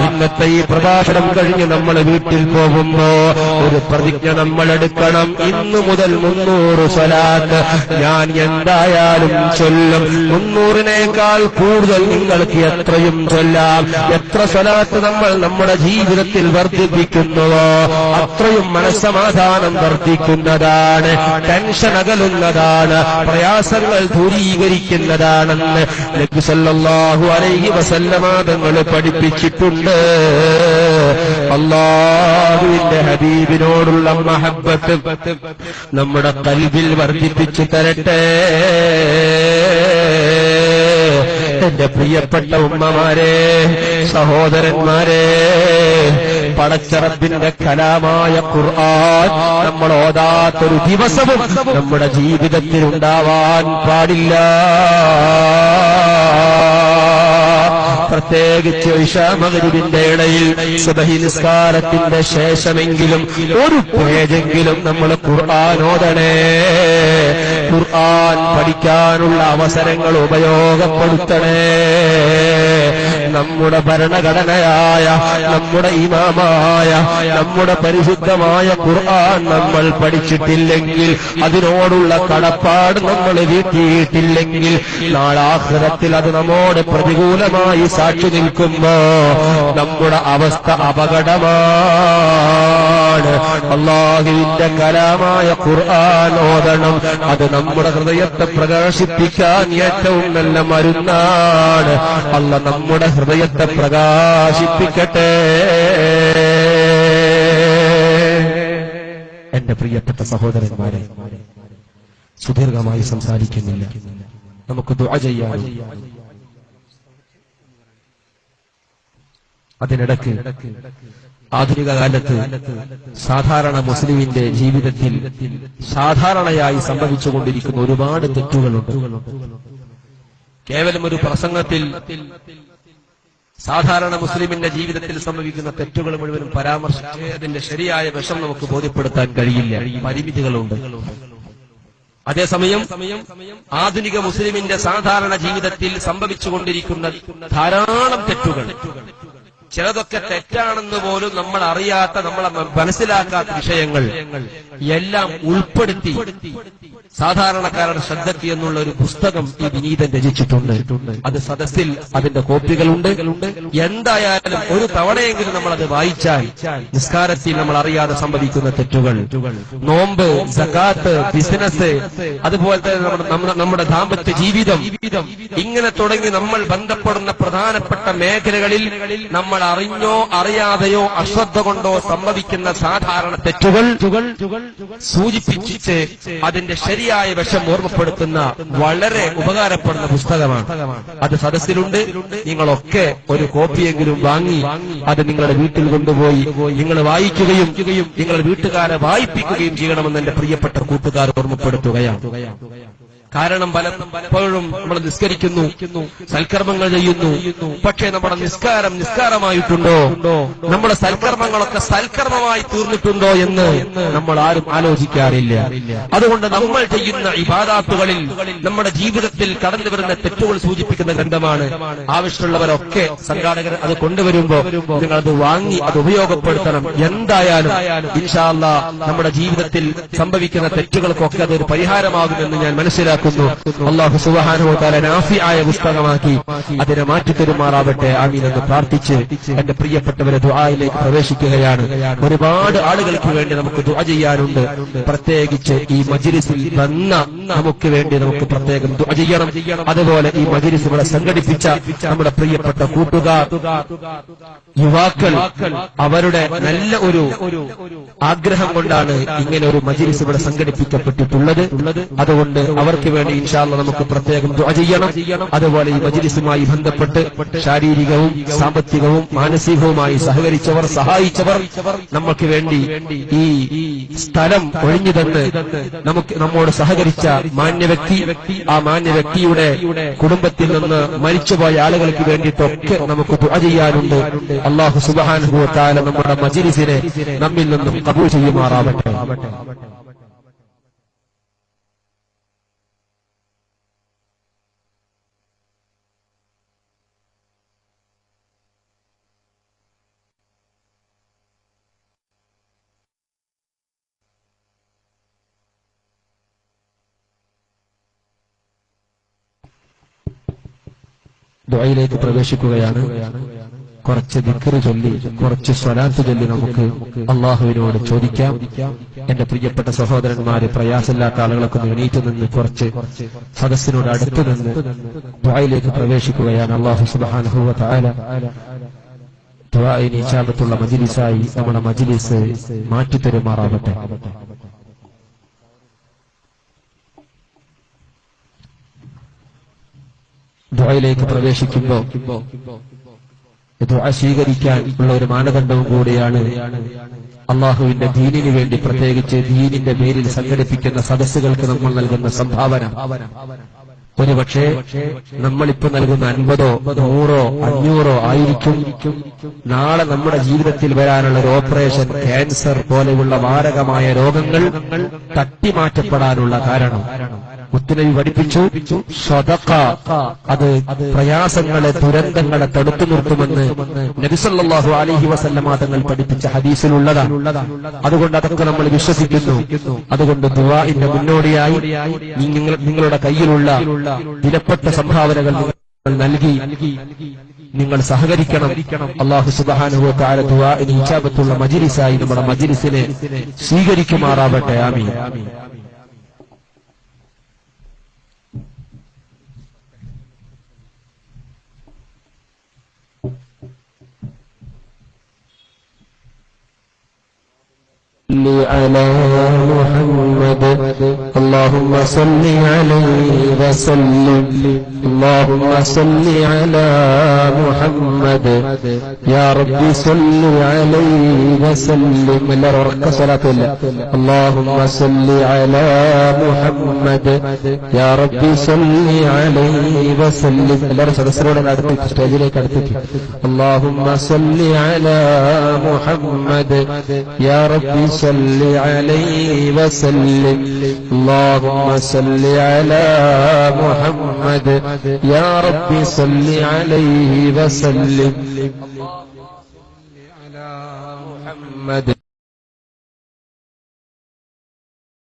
ഇന്നത്തെ ഈ പ്രഭാഷണം കഴിഞ്ഞ് നമ്മൾ വീട്ടിൽ പോകുമ്പോ ഒരു പ്രതിജ്ഞ നമ്മൾ എടുക്കണം. ഇന്നു മുതൽ 300 സ്വലാത്ത് ഞാൻ എന്തായാലും ചൊല്ലും. 300-നേക്കാൾ കൂടുതൽ നിങ്ങൾക്ക് എത്രയും ചൊല്ലാം. എത്ര സ്വലാത്ത് നമ്മൾ നമ്മുടെ ജീവിതത്തിൽ വർദ്ധിപ്പിക്കുന്നുവോ അത്രയും മനസ്സമാധാനം വർദ്ധിക്കുന്നതാണ്, ടെൻഷൻ അകലുന്നതാണ്, പ്രയാസങ്ങൾ ദൂരീകരിക്കുന്നതാണെന്ന് നബി സല്ലല്ലാഹു അലൈഹി വസല്ലമ തങ്ങൾ പഠിപ്പിച്ചിട്ടുണ്ട്. അല്ലാഹുവിന്റെ ഹബീബിനോടുള്ള മഹബ്ബത്ത് നമ്മുടെ ഖൽബിൽ വർദ്ധിപ്പിച്ചു തരട്ടെ. എന്റെ പ്രിയപ്പെട്ട ഉമ്മമാരെ, സഹോദരന്മാരെ, പടച്ച റബ്ബിന്റെ കലാമായ ഖുർആൻ നമ്മൾ ഓതാത്തൊരു ദിവസവും നമ്മുടെ ജീവിതത്തിൽ ഉണ്ടാവാൻ പാടില്ല. പ്രത്യേകിച്ച് ഇശാ മഗ്രിബിന്റെ ഇടയിൽ സുബ്ഹി നിസ്കാരത്തിന്റെ ശേഷമെങ്കിലും ഒരു പേജെങ്കിലും നമ്മൾ ഖുർആൻ ഓതണേ. ഖുർആൻ പഠിക്കാനുള്ള അവസരങ്ങൾ ഉപയോഗപ്പെടുത്തണേ. നമ്മുടെ ഭരണഘടനയായ, നമ്മുടെ ഇമാമായ, നമ്മുടെ പരിശുദ്ധമായ ഖുർആൻ നമ്മൾ പഠിച്ചിട്ടില്ലെങ്കിൽ, അതിനോടുള്ള കടപ്പാട് നമ്മൾ വീട്ടിയിട്ടില്ലെങ്കിൽ, നാളെ ആഖിറത്തിൽ അത് നമ്മോട് പ്രതികൂലമായി സാക്ഷി നിൽക്കുമ്പോ നമ്മുടെ അവസ്ഥ അപകടമാണ്. അല്ലാഹുവിന്റെ കലാമായ ഖുർആൻ ഓതണം. അത് നമ്മുടെ ഹൃദയത്തെ പ്രകാശിപ്പിക്കാൻ ഏറ്റവും നല്ല മരുന്നാണ്. അല്ലാഹ് നമ്മുടെ ഹൃദയത്തെ പ്രകാശിപ്പിക്കട്ടെ. എന്റെ പ്രിയപ്പെട്ട സഹോദരന്മാരെ, സുദീർഘമായി സംസാരിക്കുന്നില്ല, നമുക്ക് ദുആ ചെയ്യാം. അതിനിടയ്ക്ക് ആധുനിക കാലത്ത് സാധാരണ മുസ്ലിമിന്റെ ജീവിതത്തിൽ സാധാരണയായി സംഭവിച്ചുകൊണ്ടിരിക്കുന്ന ഒരുപാട് തെറ്റുകളുണ്ട്. കേവലം ഒരു പ്രസംഗത്തിൽ സാധാരണ മുസ്ലിമിന്റെ ജീവിതത്തിൽ സംഭവിക്കുന്ന തെറ്റുകൾ മുഴുവനും പരാമർശിച്ച് അതിന്റെ ശരിയായ വശം നമുക്ക് ബോധ്യപ്പെടുത്താൻ കഴിയില്ല. പരിമിതികളുണ്ട്. അതേസമയം ആധുനിക മുസ്ലിമിന്റെ സാധാരണ ജീവിതത്തിൽ സംഭവിച്ചുകൊണ്ടിരിക്കുന്ന ധാരാളം തെറ്റുകൾ, ചിലതൊക്കെ തെറ്റാണെന്ന് പോലും നമ്മൾ അറിയാത്ത, നമ്മളെ മനസ്സിലാക്കാത്ത വിഷയങ്ങൾ എല്ലാം ഉൾപ്പെടുത്തി സാധാരണക്കാരുടെ ശ്രദ്ധയ്ക്ക് എന്നുള്ള ഒരു പുസ്തകം ഈ വിനീതൻ രചിച്ചിട്ടുണ്ട്. അത് സദസ്സിൽ അതിന്റെ കോപ്പികളുണ്ട്. എന്തായാലും ഒരു തവണയെങ്കിലും നമ്മൾ അത് വായിച്ചാൽ നിസ്കാരത്തിൽ നമ്മൾ അറിയാതെ സംഭവിക്കുന്ന തെറ്റുകൾ, നോമ്പ്, സകാത്ത്, ബിസിനസ്, അതുപോലെ തന്നെ നമ്മുടെ ദാമ്പത്യ ജീവിതം, ഇങ്ങനെ തുടങ്ങി നമ്മൾ ബന്ധപ്പെടുന്ന പ്രധാനപ്പെട്ട മേഖലകളിൽ നമ്മൾ അറിഞ്ഞോ അറിയാതെയോ അശ്രദ്ധ കൊണ്ടോ സംഭവിക്കുന്ന സാധാരണ തെറ്റുകൾ സൂചിപ്പിച്ച് അതിന്റെ ശരിയായ വശം ഓർമ്മപ്പെടുത്തുന്ന വളരെ ഉപകാരപ്പെടുന്ന പുസ്തകമാണ്. അത് സദസ്സിലുണ്ട്. നിങ്ങളൊക്കെ ഒരു കോപ്പിയെങ്കിലും വാങ്ങി അത് നിങ്ങളുടെ വീട്ടിൽ കൊണ്ടുപോയി നിങ്ങൾ വായിക്കുകയും നിങ്ങളുടെ വീട്ടുകാരെ വായിപ്പിക്കുകയും ചെയ്യണമെന്ന് എന്റെ പ്രിയപ്പെട്ട കൂട്ടുകാർ ഓർമ്മപ്പെടുത്തുകയാണ്. കാരണം പലപ്പോഴും നമ്മൾ നിസ്കരിക്കുന്നു, സൽക്കർമ്മങ്ങൾ ചെയ്യുന്നു, പക്ഷേ നമ്മുടെ നിസ്കാരം നിസ്കാരമായിട്ടുണ്ടോ, നമ്മുടെ സൽക്കർമ്മങ്ങളൊക്കെ സൽക്കർമ്മമായി തീർന്നിട്ടുണ്ടോ എന്ന് നമ്മൾ ആരും ആലോചിക്കാറില്ല. അതുകൊണ്ട് നമ്മൾ ചെയ്യുന്ന ഇബാദാത്തുകളിൽ നമ്മുടെ ജീവിതത്തിൽ കടന്നു വരുന്ന തെറ്റുകൾ സൂചിപ്പിക്കുന്ന ഗ്രന്ഥമാണ്. ആവശ്യമുള്ളവരൊക്കെ സംഘാടകർ അത് കൊണ്ടുവരുമ്പോ നിങ്ങൾ അത് വാങ്ങി അത് ഉപയോഗപ്പെടുത്തണം. എന്തായാലും ഇൻഷാ അല്ലാഹ് നമ്മുടെ ജീവിതത്തിൽ സംഭവിക്കുന്ന തെറ്റുകൾക്കൊക്കെ അതൊരു പരിഹാരമാകുമെന്ന് ഞാൻ മനസ്സിലാക്കുന്നു. അല്ലാഹു സുബ്ഹാനഹു വ തആല നാഫിയായ പുസ്തകമാക്കി അതിനെ മാറ്റിത്തരുമാറാവട്ടെ. ആമീൻ എന്ന് പ്രാർത്ഥിച്ച് എന്റെ പ്രിയപ്പെട്ടവരെ ദുആയിലേക്ക് പ്രവേശിക്കുകയാണ്. ഒരുപാട് ആളുകൾക്ക് വേണ്ടി നമുക്ക് ദുആ ചെയ്യാനുണ്ട്. പ്രത്യേകിച്ച് ഈ മജ്ലിസിൽ വന്ന നമുക്ക് വേണ്ടി നമുക്ക് പ്രത്യേകം ദുആ ചെയ്യണം. അതുപോലെ ഈ മജ്ലിസ് ഇവിടെ സംഘടിപ്പിച്ച നമ്മുടെ പ്രിയപ്പെട്ട കൂട്ടുകാർ, യുവാക്കൾ, അവരുടെ നല്ല ഒരു ആഗ്രഹം കൊണ്ടാണ് ഇങ്ങനെ ഒരു മജ്ലിസ് ഇവിടെ സംഘടിപ്പിക്കപ്പെട്ടിട്ടുള്ളത്. അതുകൊണ്ട് അവർക്ക് വേണ്ടി ഇൻഷാ അല്ലാഹ് നമുക്ക് പ്രത്യേകം ദുആ ചെയ്യണം. അതുപോലെ ഈ മജ്ലിസുമായി ബന്ധപ്പെട്ട് ശാരീരികവും സാമ്പത്തികവും മാനസികവുമായി സഹകരിച്ചവർ, സഹായിച്ചവർ, നമുക്ക് വേണ്ടി ഈ സ്ഥലം ഒഴിഞ്ഞു തന്ന് നമ്മോട് സഹകരിച്ച മാന്യവ്യക്തി, ആ മാന്യവ്യക്തിയുടെ കുടുംബത്തിൽ നിന്ന് മരിച്ചുപോയ ആളുകൾക്ക് വേണ്ടിയിട്ടൊക്കെ നമുക്ക് ദുആ ചെയ്യാനുണ്ട്. അല്ലാഹു സുബ്ഹാനഹു വ തആല നമ്മുടെ മജ്ലിസിനെ നമ്മിൽ നിന്നും ഖബൂൽ ചെയ്യുമാറാവട്ടെ. ദുആയിലേക്ക് പ്രവേശിക്കുകയാണ്. കുറച്ച് ദിക്ർ ചൊല്ലി, കുറച്ച് സ്വലാത്ത് ചൊല്ലി നമുക്ക് അള്ളാഹുവിനോട് ചോദിക്കാം. എന്റെ പ്രിയപ്പെട്ട സഹോദരന്മാര്, പ്രയാസമില്ലാത്ത ആളുകളൊക്കെ എണീറ്റ് നിന്ന് കുറച്ച് സദസ്സിനോട് അടുത്തു നിന്ന് ദുആയിലേക്ക് പ്രവേശിക്കുകയാണ്. അല്ലാഹു സുബ്ഹാനഹു വ തആല ദുആഇന് ഇജാബത്തുള്ള മജ്ലിസായി നമ്മുടെ മജ്ലിസ് മാറ്റിത്തരുമാറാവട്ടെ. ദുആയിലേക്ക് പ്രവേശിക്കുമ്പോൾ ദുആ സ്വീകരിക്കാൻ ഉള്ള ഒരു മാനദണ്ഡവും കൂടിയാണ് അള്ളാഹുവിന്റെ ദീനിന് വേണ്ടി, പ്രത്യേകിച്ച് ദീനിന്റെ പേരിൽ സംഘടിപ്പിക്കുന്ന സദസ്സുകൾക്ക് നമ്മൾ നൽകുന്ന സംഭാവന. ഒരുപക്ഷെ നമ്മളിപ്പോ നൽകുന്ന 50, 100, 500 ആയിരിക്കും നാളെ നമ്മുടെ ജീവിതത്തിൽ വരാനുള്ള ഒരു ഓപ്പറേഷൻ, ക്യാൻസർ പോലെയുള്ള മാരകമായ രോഗങ്ങൾ തട്ടിമാറ്റപ്പെടാനുള്ള കാരണം. മുത്തുനബി പഠിപ്പിച്ചു, സദഖ അത് പ്രയാസങ്ങളെ, ദുരന്തങ്ങളെ തടുത്തു നിർത്തുമെന്ന് നബി സല്ലല്ലാഹു അലൈഹി വസല്ലമ തങ്ങൾ പഠിപ്പിച്ച ഹദീസിലുള്ളതാണ്. അതുകൊണ്ട് അതൊക്കെ നമ്മൾ വിശ്വസിക്കുന്നു. അതുകൊണ്ട് ദുആഇന്റെ മുന്നോടിയായി നിങ്ങളുടെ കയ്യിലുള്ള വിലപ്പെട്ട സംഭാവനകൾ നൽകി നിങ്ങൾ സഹകരിക്കണം. അല്ലാഹു സുബ്ഹാനഹു വ തആല ദുആഇന് ഇജാബത്തുള്ള മജ്ലിസായി നമ്മുടെ മജ്ലിസിനെ സ്വീകരിക്കുമാറാവട്ടെ. ആമീൻ. على محمد اللهم صل عليه وسلم اللهم صل على محمد يا رب صل عليه وسلم صلاة اللهم صل على محمد يا رب صل عليه وسلم اللهم صل على محمد يا رب صل عليه وسلم اللهم صل على محمد يا رب صل عليه وسلم اللهم صل على محمد